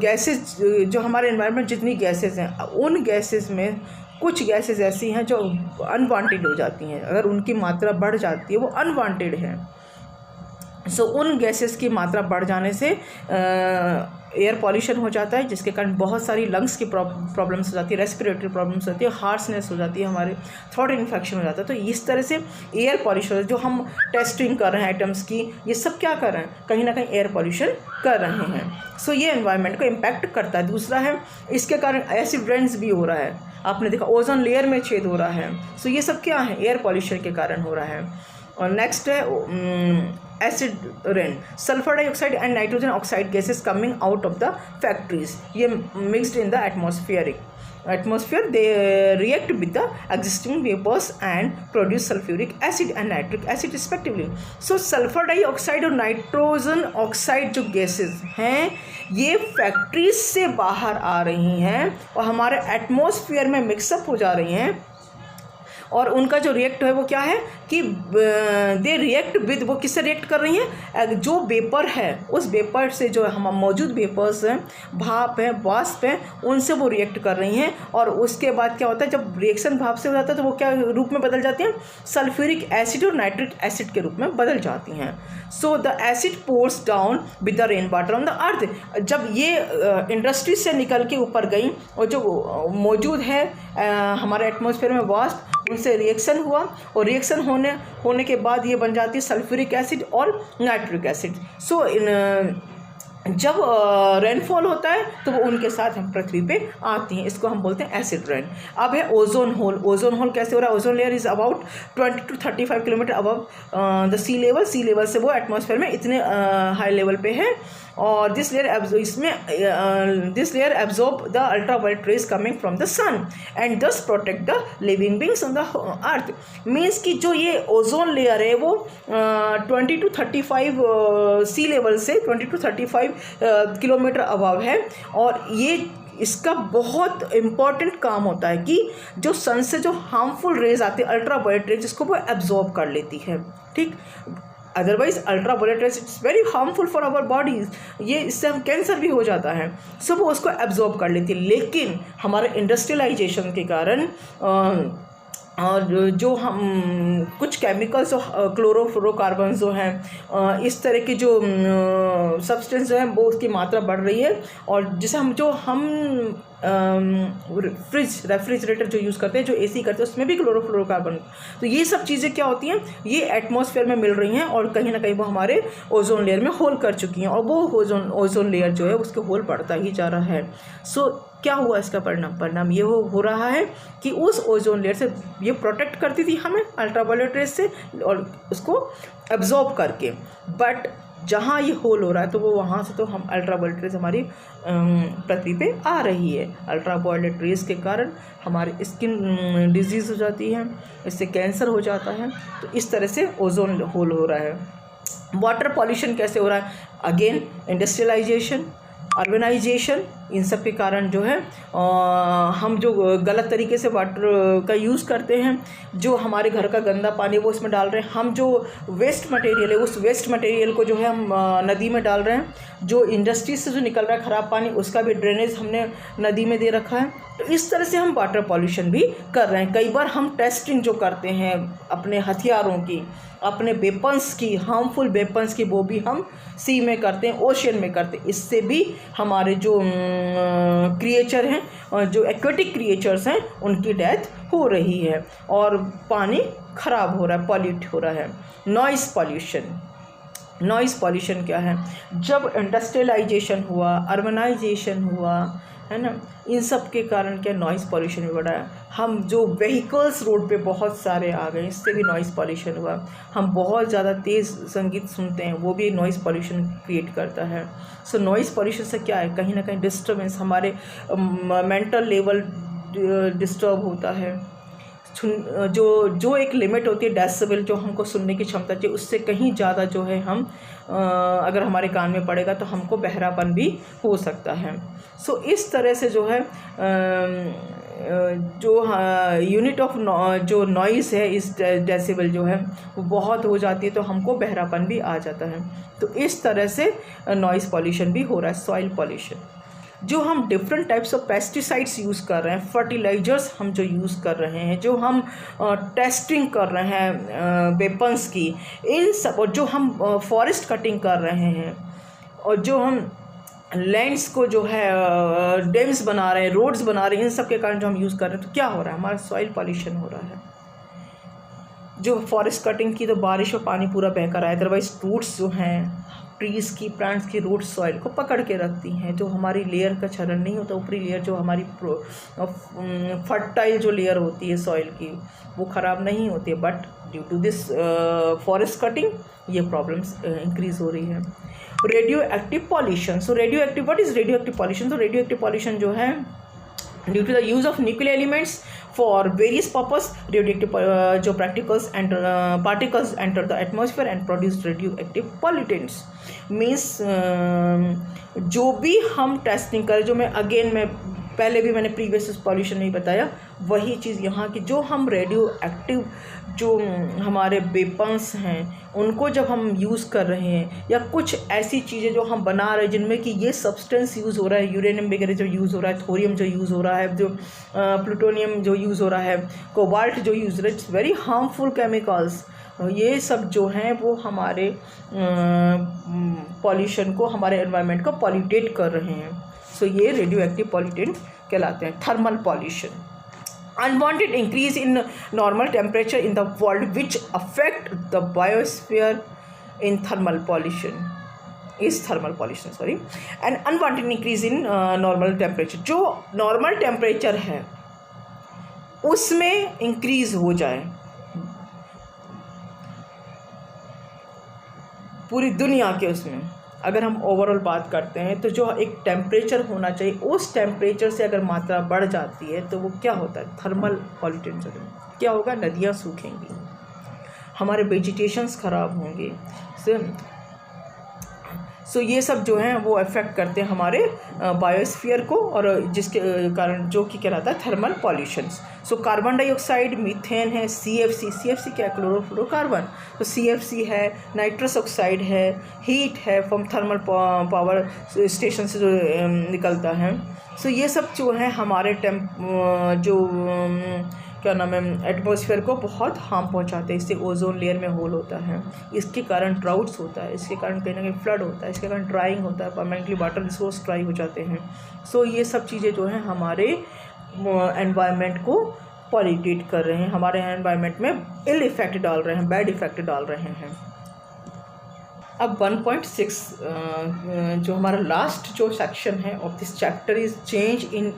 गैसेस, जो हमारे एनवायरनमेंट जितनी गैसेस हैं, उन गैसेस में कुछ गैसेस ऐसी हैं जो अनवांटेड हो जाती हैं। अगर उनकी मात्रा बढ़ जाती है, वो अनवांटेड है। सो उन गैसेस की मात्रा बढ़ जाने से एयर पॉल्यूशन हो जाता है, जिसके कारण बहुत सारी लंग्स की प्रॉब्लम्स हो जाती है, रेस्पिरेटरी प्रॉब्लम्स होती है, हार्सनेस हो जाती है, हमारे थ्रोट इन्फेक्शन हो जाता है। तो इस तरह से एयर पॉल्यूशन, जो हम टेस्टिंग कर रहे हैं एटम्स की, ये सब क्या कर रहे हैं, कहीं ना कहीं एयर पॉल्यूशन कर रहे हैं। सो ये एनवायरनमेंट को इम्पैक्ट करता है। दूसरा है, इसके कारण एसिड रेन्स भी हो रहा है, आपने देखा ओजोन लेयर में छेद हो रहा है। सो ये सब क्या है, एयर पॉल्यूशन के कारण हो रहा है। और नेक्स्ट है acid rain, sulphur dioxide and nitrogen oxide gases coming out of the factories, ये mixed in the atmospheric atmosphere, they react with the existing vapors and produce sulfuric acid and nitric acid respectively. So sulphur dioxide और nitrogen oxide जो gases हैं ये factories से बाहर आ रही हैं और हमारे एटमॉस्फेयर में मिक्सअप हो जा रही हैं, और उनका जो रिएक्ट है वो क्या है कि दे रिएक्ट विद, वो किससे रिएक्ट कर रही हैं, जो वेपर है उस वेपर से, जो हम मौजूद वेपर्स हैं, भाप है, वाष्प है, उनसे वो रिएक्ट कर रही हैं। और उसके बाद क्या होता है, जब रिएक्शन भाप से हो जाता है तो वो क्या रूप में बदल जाती हैं, सल्फ्यूरिक एसिड और नाइट्रिक एसिड के रूप में बदल जाती हैं। So the acid pores down with the rain water on the अर्थ। जब ये इंडस्ट्री से निकल के ऊपर गई और जो मौजूद है हमारे एटमॉस्फेयर में वाष्प, उनसे रिएक्शन हुआ और रिएक्शन होने के बाद ये बन जाती है सल्फ्यूरिक एसिड और नाइट्रिक एसिड। सो जब रेनफॉल होता है तो वो उनके साथ हम पृथ्वी पे आती हैं, इसको हम बोलते हैं एसिड रेन। अब है ओजोन होल। ओजोन होल कैसे हो रहा है, ozone layer is about 20 to 35 kilometre above the sea level. Sea level से वो एटमॉस्फेयर में इतने हाई लेवल पे है, और this layer absorb the ultraviolet rays coming from the sun and thus protect the living beings on the earth. Means कि जो ये ओजोन लेयर है वो 20 to 35 सी लेवल से 20 to 35 किलोमीटर अबव है, और ये इसका बहुत इम्पॉर्टेंट काम होता है कि जो सन से जो हार्मफुल रेज आती है, अल्ट्रावायलेट रेज, जिसको वो एब्जॉर्ब कर लेती है। ठीक, otherwise ultraviolet rays it's very harmful for our bodies, ये इससे हम कैंसर भी हो जाता है, सो वो उसको एब्जॉर्ब कर लेती है। लेकिन हमारे इंडस्ट्रियलाइजेशन के कारण और जो हम कुछ केमिकल्स, क्लोरोफ्लोरोकार्बन जो हैं, इस तरह की जो सब्सटेंस जो है वो उसकी मात्रा बढ़ रही है, और जिसे हम रेफ्रिजरेटर जो यूज़ करते हैं, जो एसी करते हैं, उसमें भी क्लोरोफ्लोरोकार्बन। तो ये सब चीज़ें क्या होती हैं, ये एटमॉस्फेयर में मिल रही हैं और कहीं ना कहीं वो हमारे ओजोन लेयर में होल कर चुकी हैं, और वो ओजोन लेयर जो है उसके होल बढ़ता ही जा रहा है। सो क्या हुआ इसका परिणाम ये हो रहा है कि उस ओजोन लेयर से ये प्रोटेक्ट करती थी हमें अल्ट्रावायलेट रेज से और उसको एब्जॉर्ब करके, बट जहाँ ये होल हो रहा है तो वो वहाँ से तो हम अल्ट्रावायलेट रेज हमारी पृथ्वी पे आ रही है। अल्ट्रावायलेट रेज के कारण हमारी स्किन डिजीज़ हो जाती है, इससे कैंसर हो जाता है। तो इस तरह से ओजोन होल हो रहा है। वाटर पॉल्यूशन कैसे हो रहा है, अगेन इंडस्ट्रियलाइजेशन, अर्बनाइजेशन, इन सब के कारण जो है हम जो गलत तरीके से वाटर का यूज़ करते हैं, जो हमारे घर का गंदा पानी वो उसमें डाल रहे हैं, हम जो वेस्ट मटेरियल है उस वेस्ट मटेरियल को जो है हम नदी में डाल रहे हैं, जो इंडस्ट्री से जो निकल रहा है ख़राब पानी उसका भी ड्रेनेज हमने नदी में दे रखा है। तो इस तरह से हम वाटर पॉल्यूशन भी कर रहे हैं। कई बार हम टेस्टिंग जो करते हैं अपने हथियारों की, अपने वेपन्स की, हार्मफुल वेपन्स की, वो भी हम सी में करते हैं, ओशियन में करते हैं। इससे भी हमारे जो क्रिएचर हैं, जो एक्वेटिक क्रिएचर्स हैं, उनकी डेथ हो रही है और पानी ख़राब हो रहा है, पॉल्यूट हो रहा है। नॉइज़ पॉल्यूशन क्या है, जब इंडस्ट्रियलाइजेशन हुआ, अर्बनाइजेशन हुआ, है ना, इन सब के कारण क्या नॉइज़ पॉल्यूशन भी बढ़ा है। हम जो व्हीकल्स रोड पे बहुत सारे आ गए, इससे भी नॉइज़ पॉल्यूशन हुआ। हम बहुत ज़्यादा तेज़ संगीत सुनते हैं, वो भी नॉइज़ पॉल्यूशन क्रिएट करता है। सो नॉइज़ पॉल्यूशन से क्या है, कहीं ना कहीं डिस्टर्बेंस, हमारे मेंटल लेवल डिस्टर्ब होता है। जो एक लिमिट होती है डेसिबल, जो हमको सुनने की क्षमता चाहिए, उससे कहीं ज़्यादा जो है हम अगर हमारे कान में पड़ेगा तो हमको बहरापन भी हो सकता है। सो इस तरह से जो है जो यूनिट ऑफ जो नॉइज़ है, इस डेसिबल जो है वो बहुत हो जाती है तो हमको बहरापन भी आ जाता है। तो इस तरह से नॉइज़ पॉल्यूशन भी हो रहा है। सॉइल पॉल्यूशन, जो हम different types of pesticides use कर रहे हैं, फर्टिलाइजर्स हम जो यूज़ कर रहे हैं, जो हम टेस्टिंग कर रहे हैं वेपन्स की, इन सब, और जो हम फॉरेस्ट कटिंग कर रहे हैं, और जो हम लैंड्स को जो है डैम्स बना रहे हैं, रोड्स बना रहे हैं, इन सब के कारण जो हम यूज़ कर रहे हैं, तो क्या हो रहा है, हमारा सॉइल पॉल्यूशन हो रहा है। जो फॉरेस्ट कटिंग की तो बारिश और पानी पूरा बहकर आया, अदरवाइज रूट्स जो हैं ट्रीज़ की, प्लांट्स की रूट सॉइल को पकड़ के रखती हैं। जो हमारी लेयर का क्षरण नहीं होता, ऊपरी लेयर जो हमारी फर्टाइल जो लेयर होती है सॉइल की, वो ख़राब नहीं होती है, but due to this forest cutting ये प्रॉब्लम्स इंक्रीज़ हो रही है। Radioactive pollution, so radioactive, what is radioactive pollution? तो रेडियो एक्टिव पॉल्यूशन जो है due to the use of nuclear elements for various purpose radioactive जो particles enter the atmosphere and produce radioactive pollutants. Means जो भी हम testing करें, जो मैं पहले भी मैंने प्रीवियस पॉल्यूशन में बताया, वही चीज़ यहाँ की, जो हम रेडियो एक्टिव जो हमारे वेपन्स हैं उनको जब हम यूज़ कर रहे हैं, या कुछ ऐसी चीज़ें जो हम बना रहे हैं जिनमें कि ये सब्सटेंस यूज़ हो रहा है, यूरेनियम वगैरह जो यूज़ हो रहा है, थोरियम जो यूज़ हो रहा है, जो प्लूटोनियम जो यूज़ हो रहा है, कोबाल्ट जो यूज़ हो रहा है, इट्स वेरी हार्मफुल केमिकल्स। ये सब जो हैं वो हमारे पॉल्यूशन को, हमारे एनवायरनमेंट को पॉल्यूटेट कर रहे हैं। सो ये रेडियो एक्टिव पॉल्यूटेंट कहलाते हैं। Thermal pollution, unwanted increase in normal temperature in the world which affect the biosphere in thermal pollution is thermal pollution, sorry, and unwanted increase in normal temperature, जो normal temperature है उसमें increase हो जाए पूरी दुनिया के, उसमें अगर हम ओवरऑल बात करते हैं तो जो एक टेम्परेचर होना चाहिए उस टेम्परेचर से अगर मात्रा बढ़ जाती है तो वो क्या होता है, थर्मल पॉल्यूटेंट। क्या होगा, नदियाँ सूखेंगी, हमारे वेजिटेशंस ख़राब होंगे। सो ये सब जो हैं वो अफेक्ट करते हैं हमारे बायोस्फीयर को, और जिसके कारण जो कि कहलाता है thermal pollutions. So carbon dioxide, methane है, CFC क्या, क्लोरोफ्लोरोकार्बन, तो CFC है, नाइट्रस ऑक्साइड है, हीट है फ्रॉम थर्मल पावर स्टेशन से जो निकलता है। सो ये सब जो है हमारे क्या नाम है, एटमॉस्फेयर को बहुत हार्म पहुंचाते हैं। इससे ओजोन लेयर में होल होता है, इसके कारण ड्राउट्स होता है, इसके कारण कहीं ना कहीं फ्लड होता है, इसके कारण ड्राइंग होता है, परमानेंटली वाटर रिसोर्स ड्राई हो जाते हैं। सो ये सब चीज़ें जो हैं हमारे एनवायरनमेंट को पॉल्यूटेट कर रहे हैं, हमारे एनवायरनमेंट में इल इफेक्ट डाल रहे हैं, बैड इफेक्ट डाल रहे हैं। अब 1.6 जो हमारा लास्ट जो सेक्शन है of this chapter is change in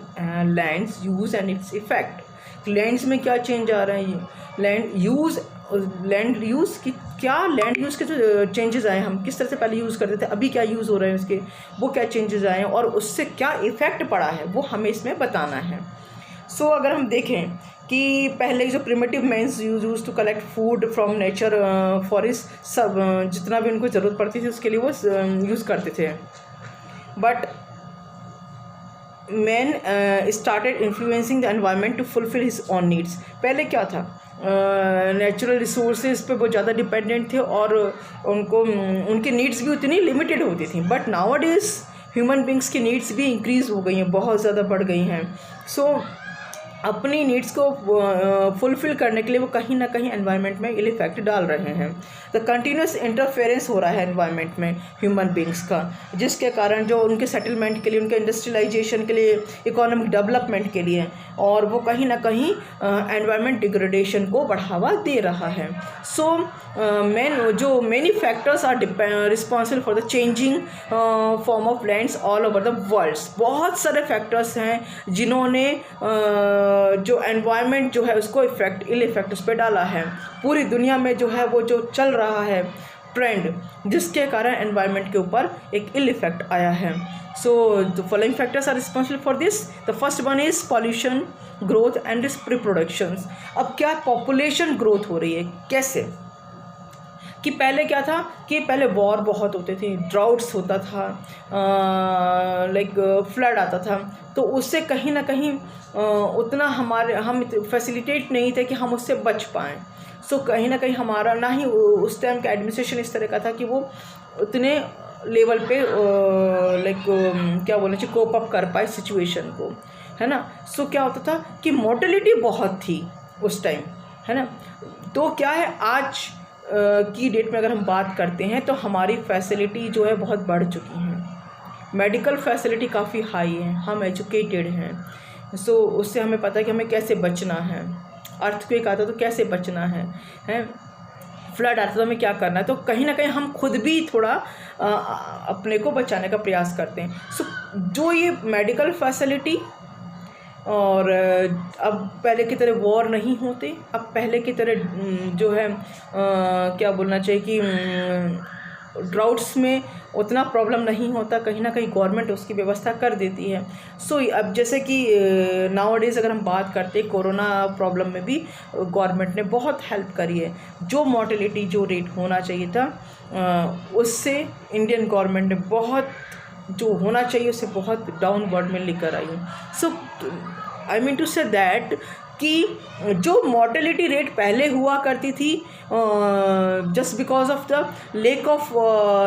lands use and its effect. Lands में क्या चेंज आ रहे हैं, लैंड यूज़ की क्या, लैंड यूज़ के जो चेंजेस आए, हम किस तरह से पहले यूज़ करते थे, अभी क्या यूज़ हो रहे हैं उसके, वो क्या चेंजेस आए हैं और उससे क्या इफ़ेक्ट पड़ा है, वो हमें इसमें बताना है। सो अगर हम देखें कि पहले जो primitive mans use to collect food from nature forest, सब जितना भी उनको ज़रूरत पड़ती थी उसके लिए वो यूज़ करते थे। But man started influencing the environment to fulfil his own needs. पहले क्या था, नेचुरल रिसोर्सेज पे बहुत ज़्यादा डिपेंडेंट थे और उनको उनकी नीड्स भी उतनी लिमिटेड होती थी। बट नाउअडेज ह्यूमन बींग्स की नीड्स भी इंक्रीज़ हो गई हैं, बहुत ज़्यादा बढ़ गई हैं। सो अपनी नीड्स को फुलफ़िल करने के लिए वो कहीं ना कहीं एनवायरनमेंट में इल इफेक्ट डाल रहे हैं। द कंटिन्यूस इंटरफेरेंस हो रहा है एनवायरनमेंट में ह्यूमन बींग्स का, जिसके कारण जो उनके सेटलमेंट के लिए, उनके इंडस्ट्रियलाइजेशन के लिए, इकोनॉमिक डेवलपमेंट के लिए, और वो कहीं ना कहीं एनवायरनमेंट डिग्रेडेशन को बढ़ावा दे रहा है। So many factors are responsible for the changing form of lands all over the world. बहुत सारे फैक्टर्स हैं जिन्होंने जो एनवायरनमेंट जो है उसको इल इफेक्ट उस पर डाला है। पूरी दुनिया में जो है वो जो चल रहा है ट्रेंड, जिसके कारण एनवायरनमेंट के ऊपर एक इल इफेक्ट आया है। So the following factors are responsible for this. The first one is pollution, growth and reproductions. अब क्या पॉपुलेशन ग्रोथ हो रही है, कैसे कि पहले क्या था कि पहले वॉर बहुत होते थे, ड्राउट्स होता था, लाइक फ्लड आता था, तो उससे कहीं ना कहीं उतना हम फैसिलिटेट नहीं थे कि हम उससे बच पाएँ। सो कहीं ना कहीं हमारा ना ही उस टाइम का एडमिनिस्ट्रेशन इस तरह का था कि वो उतने लेवल पे लाइक क्या बोलना चाहिए, कोप अप कर पाए सिचुएशन को, है ना। सो क्या होता था कि मोर्टेलिटी बहुत थी उस टाइम, है ना। तो क्या है, आज की डेट में अगर हम बात करते हैं तो हमारी फैसिलिटी जो है बहुत बढ़ चुकी हैं, मेडिकल फैसिलिटी काफ़ी हाई है, हम एजुकेटेड हैं। सो उससे हमें पता है कि हमें कैसे बचना है, अर्थक्वेक आता तो कैसे बचना है, फ्लड आता तो हमें क्या करना है। तो कहीं ना कहीं हम खुद भी थोड़ा अपने को बचाने का प्रयास करते हैं। सो जो ये मेडिकल फैसिलिटी, और अब पहले की तरह वॉर नहीं होते, अब पहले की तरह जो है क्या बोलना चाहिए कि ड्राउट्स में उतना प्रॉब्लम नहीं होता, कहीं ना कहीं गवर्नमेंट उसकी व्यवस्था कर देती है। सो अब जैसे कि नाउअडेज अगर हम बात करते हैं, कोरोना प्रॉब्लम में भी गवर्नमेंट ने बहुत हेल्प करी है। जो मॉर्टेलिटी जो रेट होना चाहिए था उससे इंडियन गवर्नमेंट ने बहुत, जो होना चाहिए उससे बहुत डाउनवर्ड में लेकर आई है। So I mean to say that कि जो मॉर्टेलिटी रेट पहले हुआ करती थी just because of the lack of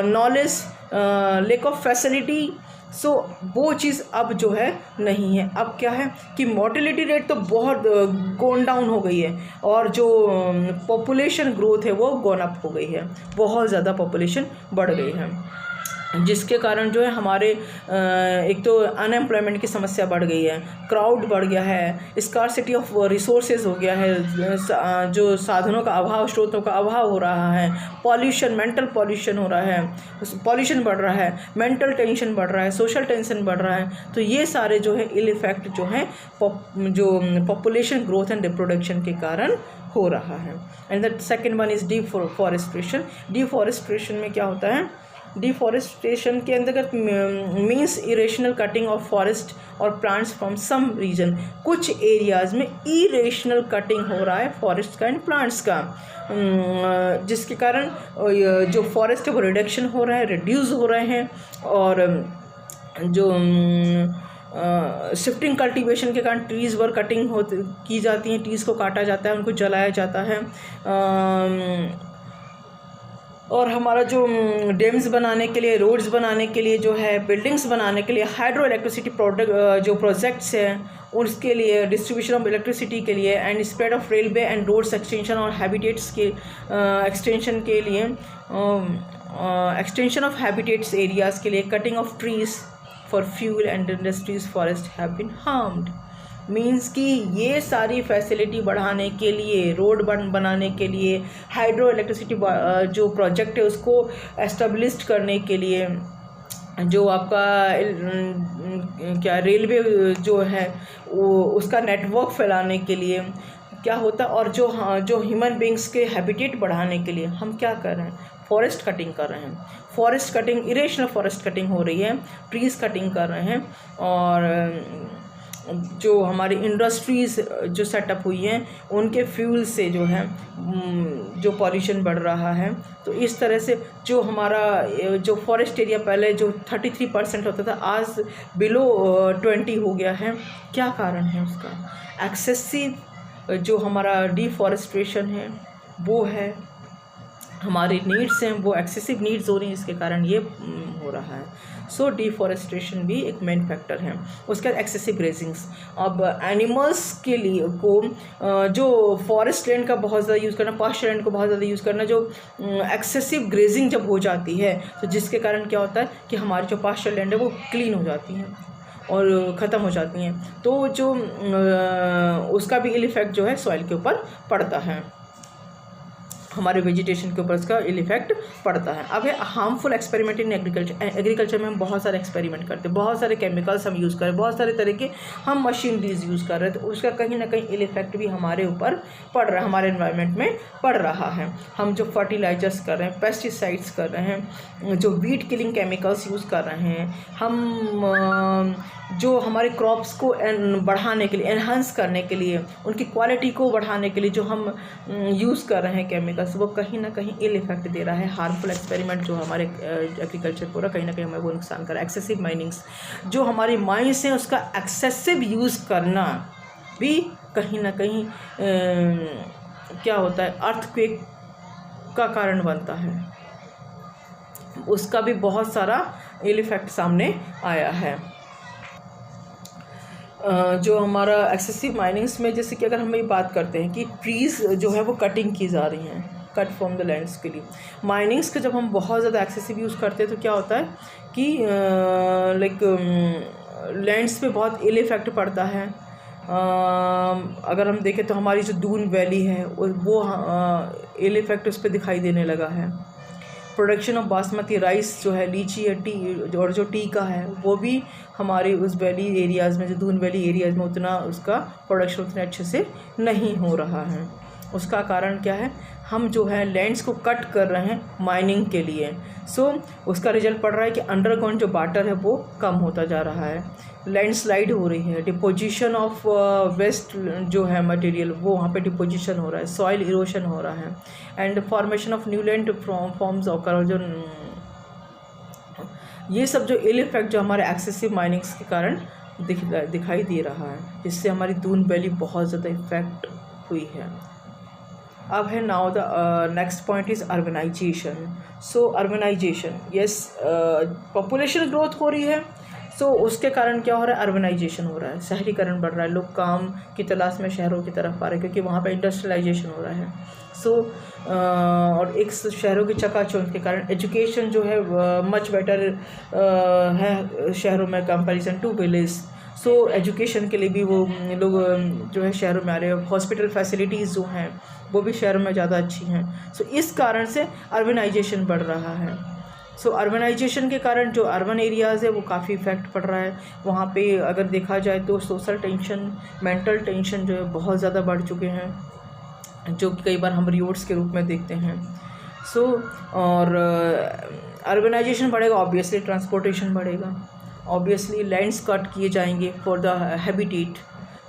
knowledge, lack of facility, so वो चीज़ अब जो है नहीं है। अब क्या है कि मॉर्टेलिटी रेट तो बहुत गोन डाउन हो गई है, और जो पॉपुलेशन ग्रोथ है वो गोन अप हो गई है, बहुत ज़्यादा पॉपुलेशन बढ़ गई है, जिसके कारण जो है हमारे एक तो अनएम्प्लॉयमेंट की समस्या बढ़ गई है, क्राउड बढ़ गया है, स्कार्सिटी ऑफ रिसोर्सेज हो गया है, जो साधनों का अभाव, स्रोतों का अभाव हो रहा है, पॉल्यूशन, मेंटल पॉल्यूशन हो रहा है, पॉल्यूशन बढ़ रहा है, मेंटल टेंशन बढ़ रहा है, सोशल टेंशन बढ़ रहा है। तो ये सारे जो है इल इफेक्ट जो है जो पॉपुलेशन ग्रोथ एंड रिप्रोडक्शन के कारण हो रहा है। And the second one is deforestation. Deforestation में क्या होता है, डिफॉरेस्टेशन के अंतर्गत means irrational cutting of forest और प्लांट्स फ्रॉम सम रीजन। कुछ एरियाज़ में इरेशनल कटिंग हो रहा है फॉरेस्ट का एंड प्लांट्स का, जिसके कारण जो फॉरेस्ट है वो रिडक्शन हो रहा है, रिड्यूस हो रहे हैं, और जो शिफ्टिंग कल्टीवेशन के कारण ट्रीज़ वर कटिंग की जाती हैं, ट्रीज़ को काटा जाता है, उनको जलाया जाता है, और हमारा जो डैम्स बनाने के लिए, रोड्स बनाने के लिए जो है, बिल्डिंग्स बनाने के लिए, हाइड्रो इलेक्ट्रिसिटी जो प्रोजेक्ट्स हैं उसके लिए, डिस्ट्रीब्यूशन ऑफ इलेक्ट्रिसिटी के लिए, and spread of railway and roads extension और हैबिटेट्स के एक्सटेंशन के लिए, एक्सटेंशन ऑफ हैबिटेट्स एरियाज़ के लिए, cutting of trees for fuel and industries forest have been harmed. Means कि ये सारी फैसिलिटी बढ़ाने के लिए, रोड बनाने के लिए, हाइड्रो इलेक्ट्रिसिटी जो प्रोजेक्ट है उसको एस्टेब्लिश करने के लिए, जो आपका क्या रेलवे जो है वो उसका नेटवर्क फैलाने के लिए क्या होता है, और जो ह्यूमन बींग्स के हैबिटेट बढ़ाने के लिए हम क्या कर रहे हैं, फॉरेस्ट कटिंग कर रहे हैं। Forest cutting, irrational forest cutting हो रही है, ट्रीज़ कटिंग कर रहे हैं, और जो हमारी इंडस्ट्रीज़ जो सेटअप हुई हैं उनके फ्यूल से जो है जो पॉल्यूशन बढ़ रहा है। तो इस तरह से जो हमारा जो फॉरेस्ट एरिया पहले जो 33% होता था आज बिलो 20 हो गया है। क्या कारण है उसका? एक्सेसिव जो हमारा डिफॉरेस्टेशन है वो है, हमारी नीड्स हैं वो एक्सेसिव नीड्स हो रही हैं, इसके कारण ये हो रहा है। सो डिफॉरेस्टेशन भी एक मेन फैक्टर है। उसके बाद एक्सेसिव ग्रेजिंग्स। अब एनिमल्स के लिए को जो फॉरेस्ट लैंड का बहुत ज़्यादा यूज़ करना, पास्चर लैंड को बहुत ज़्यादा यूज़ करना, जो एक्सेसिव ग्रेजिंग जब हो जाती है तो जिसके कारण क्या होता है कि हमारी जो पास्चर लैंड है वो क्लीन हो जाती हैं और ख़त्म हो जाती हैं। तो जो उसका भी इल इफेक्ट जो है सॉइल के ऊपर पड़ता है, हमारे वेजिटेशन के ऊपर इसका इल इफेक्ट पड़ता है। अब है harmful experiment in agriculture. Agriculture में हम बहुत सारे एक्सपेरिमेंट करते हैं, बहुत सारे केमिकल्स हम यूज़ कर रहे हैं, बहुत सारे तरह के हम मशीनरीज यूज़ कर रहे हैं, तो उसका कहीं ना कहीं इल इफेक्ट भी हमारे ऊपर पड़ रहा है, हमारे एनवायरनमेंट में पड़ रहा है। हम जो फर्टिलाइजर्स कर रहे हैं, पेस्टिसाइड्स कर रहे हैं, जो वीड किलिंग केमिकल्स यूज़ कर रहे हैं, हम जो हमारे क्रॉप्स को बढ़ाने के लिए, एनहांस करने के लिए, उनकी क्वालिटी को बढ़ाने के लिए जो हम यूज़ कर रहे हैं केमिकल्स, वो कहीं ना कहीं इल इफेक्ट दे रहा है। हार्मफुल एक्सपेरिमेंट जो हमारे एग्रीकल्चर पूरा कहीं ना कहीं हमें वो नुकसान कर रहा है। एक्सेसिव माइनिंग्स, जो हमारी माइंस हैं उसका एक्सेसिव यूज़ करना भी कहीं ना कहीं क्या होता है, अर्थक्वेक का कारण बनता है। उसका भी बहुत सारा इल इफेक्ट सामने आया है। जो हमारा एक्सेसिव माइनिंग्स में, जैसे कि अगर हम ये बात करते हैं कि ट्रीज़ जो है वो कटिंग की जा रही हैं, कट फ्रॉम द लैंड्स के लिए। माइनिंग्स का जब हम बहुत ज़्यादा एक्सेसिव यूज़ करते हैं तो क्या होता है कि लैंड्स पे बहुत इल इफेक्ट पड़ता है। अगर हम देखें तो हमारी जो दून वैली है वो इल इफेक्ट उस पर दिखाई देने लगा है। प्रोडक्शन ऑफ बासमती राइस जो है, लीची या टी और जो टी का है वो भी हमारे उस वैली एरियाज़ में, जो दून वैली एरियाज़ में उतना उसका प्रोडक्शन उतने अच्छे से नहीं हो रहा है। उसका कारण क्या है, हम जो है लैंड्स को कट कर रहे हैं माइनिंग के लिए। सो उसका रिजल्ट पड़ रहा है कि अंडरग्राउंड जो वाटर है वो कम होता जा रहा है, लैंडस्लाइड हो रही है, डिपोजिशन ऑफ वेस्ट जो है मटेरियल वो वहाँ पे डिपोजिशन हो रहा है, सॉइल इरोशन हो रहा है, and formation of new land forms occur. जो ये सब जो इल इफेक्ट जो हमारे एक्सेसिव माइनिंग्स के कारण दिखाई दे रहा है, जिससे हमारी दून वैली बहुत ज़्यादा इफेक्ट हुई है। अब है now the next point is urbanisation. So urbanisation, yes, population growth हो रही है, सो उसके कारण क्या हो रहा है, अर्बनाइजेशन हो रहा है, शहरीकरण बढ़ रहा है, लोग काम की तलाश में शहरों की तरफ आ रहे हैं क्योंकि वहाँ पे इंडस्ट्रियलाइजेशन हो रहा है। सो और एक शहरों की चकाचौंध के कारण एजुकेशन जो है मच बेटर है शहरों में comparison to village. So education के लिए भी वो लोग जो है शहरों में आ रहे हैं, हॉस्पिटल फैसिलिटीज़ जो हैं वो भी शहरों में ज़्यादा अच्छी हैं। सो इस कारण से अर्बनाइजेशन बढ़ रहा है। सो अर्बनाइजेशन के कारण जो अर्बन एरियाज़ है वो काफ़ी इफेक्ट पड़ रहा है। वहाँ पे अगर देखा जाए तो सोशल टेंशन, मेंटल टेंशन जो है बहुत ज़्यादा बढ़ चुके हैं, जो कि कई बार हम रिवॉर्ड्स के रूप में देखते हैं। सो और अर्बनाइजेशन बढ़ेगा, ऑब्वियसली ट्रांसपोर्टेशन बढ़ेगा, ऑब्वियसली लैंड्स कट किए जाएंगे फॉर द हैबिटेट।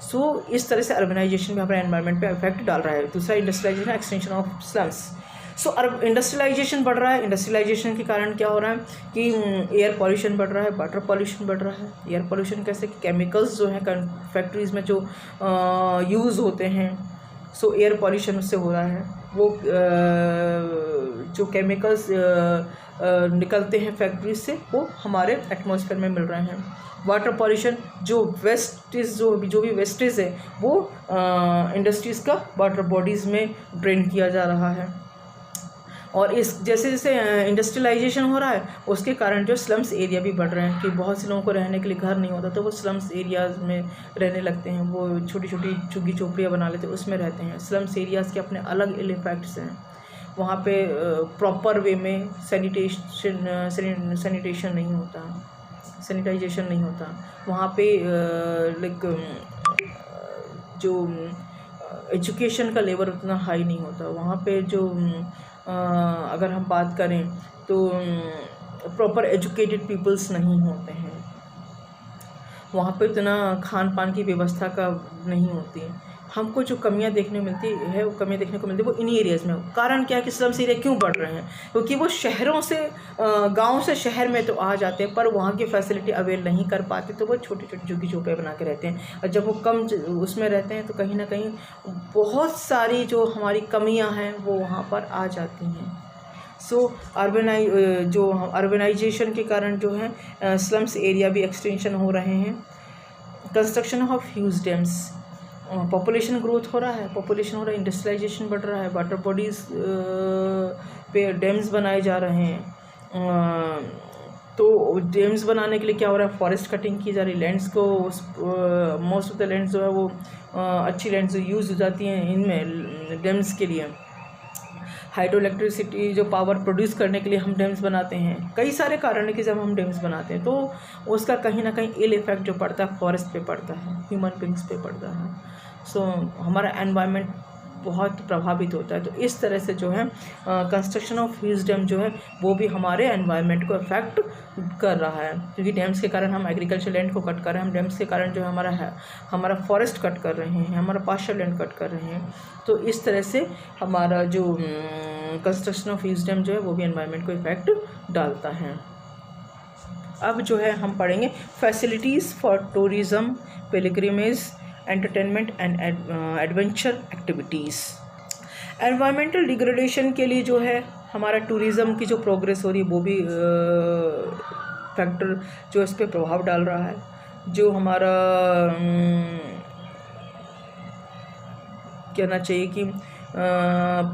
सो इस तरह से अर्बनाइजेशन भी हमारे एनवायरनमेंट पे इफेक्ट डाल रहा है। दूसरा industrialisation, extension of slums. So industrialisation बढ़ रहा है, इंडस्ट्रियलाइजेशन के कारण क्या हो रहा है कि एयर पॉल्यूशन बढ़ रहा है, वाटर पॉल्यूशन बढ़ रहा है। एयर पॉल्यूशन कैसे कि केमिकल्स जो हैं फैक्ट्रीज़ में जो यूज़ होते हैं, सो एयर पॉल्यूशन उससे हो रहा है। वो जो केमिकल्स निकलते हैं फैक्ट्रीज से वो हमारे एटमॉस्फेयर में मिल रहे हैं। वाटर पॉल्यूशन, जो वेस्टेज जो भी वेस्टेज है वो इंडस्ट्रीज़ का वाटर बॉडीज़ में ड्रेन किया जा रहा है। और इस जैसे जैसे इंडस्ट्रियलाइजेशन हो रहा है उसके कारण जो स्लम्स एरिया भी बढ़ रहे हैं कि बहुत से लोगों को रहने के लिए घर नहीं होता तो वो स्लम्स एरियाज़ में रहने लगते हैं, वो छोटी छोटी झुग्गी झोपड़ियाँ बना लेते हैं, उसमें रहते हैं। स्लम्स एरियाज़ के अपने अलग इल इफेक्ट्स हैं। वहाँ पे प्रॉपर वे में सैनिटेशन नहीं होता, सैनिटाइजेशन नहीं होता। वहाँ पे लाइक जो एजुकेशन का लेवल उतना हाई नहीं होता। वहाँ पे जो अगर हम बात करें तो प्रॉपर एजुकेटेड पीपल्स नहीं होते हैं। वहाँ पे इतना खान पान की व्यवस्था का नहीं होती। हमको जो कमियाँ देखने मिलती है वो कमियाँ देखने को मिलती है वो इन्हीं एरियाज़ में। कारण क्या है कि स्लम्स एरिया क्यों बढ़ रहे हैं, क्योंकि वो शहरों से गांव से शहर में तो आ जाते हैं पर वहाँ की फैसिलिटी अवेल नहीं कर पाते, तो वो छोटी छोटी झुग्गी झोपड़ियाँ बना के रहते हैं। और जब वो कम उसमें रहते हैं तो कहीं ना कहीं बहुत सारी जो हमारी कमियाँ हैं वो वहाँ पर आ जाती हैं। सो अर्बनाइजेशन के कारण जो है स्लम्स एरिया भी एक्सटेंशन हो रहे हैं। Construction of huge dams, population growth हो रहा है, पॉपुलेशन हो रहा है, इंडस्ट्रियलाइजेशन बढ़ रहा है, वाटर बॉडीज़ पे डैम्स बनाए जा रहे हैं। तो डैम्स बनाने के लिए क्या हो रहा है, फॉरेस्ट कटिंग की जा रही है, लैंड्स को मोस्ट ऑफ द लैंड्स जो है वो अच्छी लैंड्स यूज़ हो जाती हैं इनमें डैम्स के लिए। हाइड्रो इलेक्ट्रिसिटी जो पावर प्रोड्यूस करने के लिए हम डैम्स बनाते हैं। कई सारे कारण है कि जब हम डैम्स बनाते हैं तो उसका कहीं ना कहीं इल इफेक्ट जो पड़ता है फॉरेस्ट पे पड़ता है, ह्यूमन बींग्स पे पड़ता है। सो हमारा एनवायरनमेंट बहुत प्रभावित होता है। तो इस तरह से जो है कंस्ट्रक्शन ऑफ ह्यूज डैम जो है वो भी हमारे एनवायरनमेंट को इफेक्ट कर रहा है, क्योंकि डैम्स के कारण हम एग्रीकल्चर लैंड को कट कर रहे हैं, हम डैम्स के कारण जो है हमारा फॉरेस्ट कट कर रहे हैं, हमारा पास्चर लैंड कट कर रहे हैं। तो इस तरह से हमारा जो कंस्ट्रक्शन ऑफ ह्यूज डैम जो है वो भी एनवायरनमेंट को इफेक्ट डालता है। अब जो है हम पढ़ेंगे facilities for tourism, pilgrimage, entertainment and adventure activities. Environmental degradation के लिए जो है हमारा टूरिज़्म की जो प्रोग्रेस हो रही है वो भी फैक्टर जो इस पर प्रभाव डाल रहा है। जो हमारा कहना चाहिए कि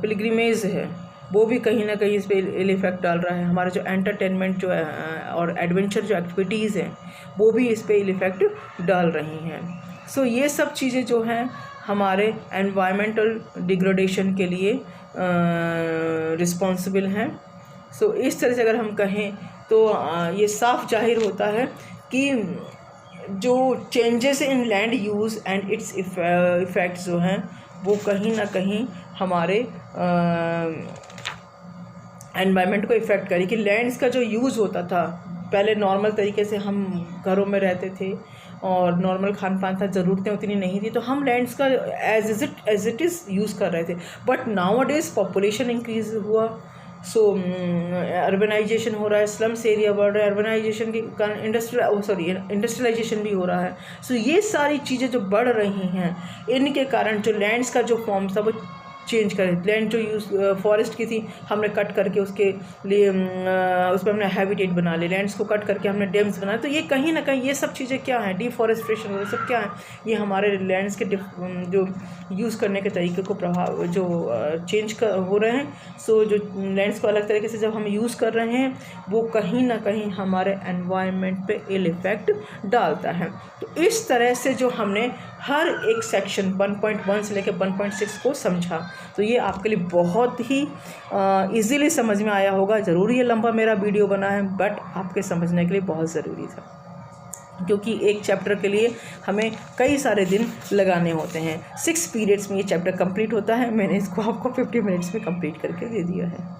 पिलग्रिमेज है वो भी कहीं ना कहीं इस पर इल इफेक्ट डाल रहा है। हमारा जो एंटरटेनमेंट जो है और एडवेंचर जो एक्टिविटीज़ हैं वो भी इस पर इल इफेक्ट डाल रही हैं। सो ये सब चीज़ें जो हैं हमारे एनवायरमेंटल डिग्रेडेशन के लिए रिस्पॉन्सिबल हैं। सो इस तरह से अगर हम कहें तो ये साफ जाहिर होता है कि जो changes in land use and it's effects जो हैं वो कहीं ना कहीं हमारे एनवायरनमेंट को इफ़ेक्ट करी। कि लैंड्स का जो यूज़ होता था पहले नॉर्मल तरीके से हम घरों में रहते थे और नॉर्मल खान पान था, ज़रूरतें उतनी नहीं थी, तो हम लैंड्स का एज इट इज़ यूज़ कर रहे थे। But now days population increase हुआ, सो अर्बनाइजेशन हो रहा है, स्लम्स एरिया बढ़ रहा है, अर्बनाइजेशन के कारण इंडस्ट्रियलाइजेशन भी हो रहा है। सो ये सारी चीज़ें जो बढ़ रही हैं, इनके कारण जो लैंड्स का जो फॉर्म था वो चेंज करें। लैंड जो यूज़ फॉरेस्ट की थी हमने कट करके उसके लिए उस पर हमने हैबिटेट बना लिए, लैंड्स को कट करके हमने डैम्स बनाए। तो ये कहीं ना कहीं ये सब चीज़ें क्या हैं, डिफॉरेस्टेशन वो सब क्या है, ये हमारे लैंड्स के जो यूज़ करने के तरीके को प्रभाव जो चेंज हो रहे हैं। सो जो लैंड्स को अलग तरीके से जब हम यूज़ कर रहे हैं वो कहीं ना कहीं हमारे एनवायरनमेंट पे इल इफ़ेक्ट डालता है। तो इस तरह से जो हमने हर एक सेक्शन 1.1 से लेकर 1.6 को समझा, तो ये आपके लिए बहुत ही इजीली समझ में आया होगा। ज़रूर ये लंबा मेरा वीडियो बना है, बट आपके समझने के लिए बहुत ज़रूरी था, क्योंकि एक चैप्टर के लिए हमें कई सारे दिन लगाने होते हैं। 6 पीरियड्स में ये चैप्टर कंप्लीट होता है। मैंने इसको आपको 50 मिनट्स में कंप्लीट करके दे दिया है।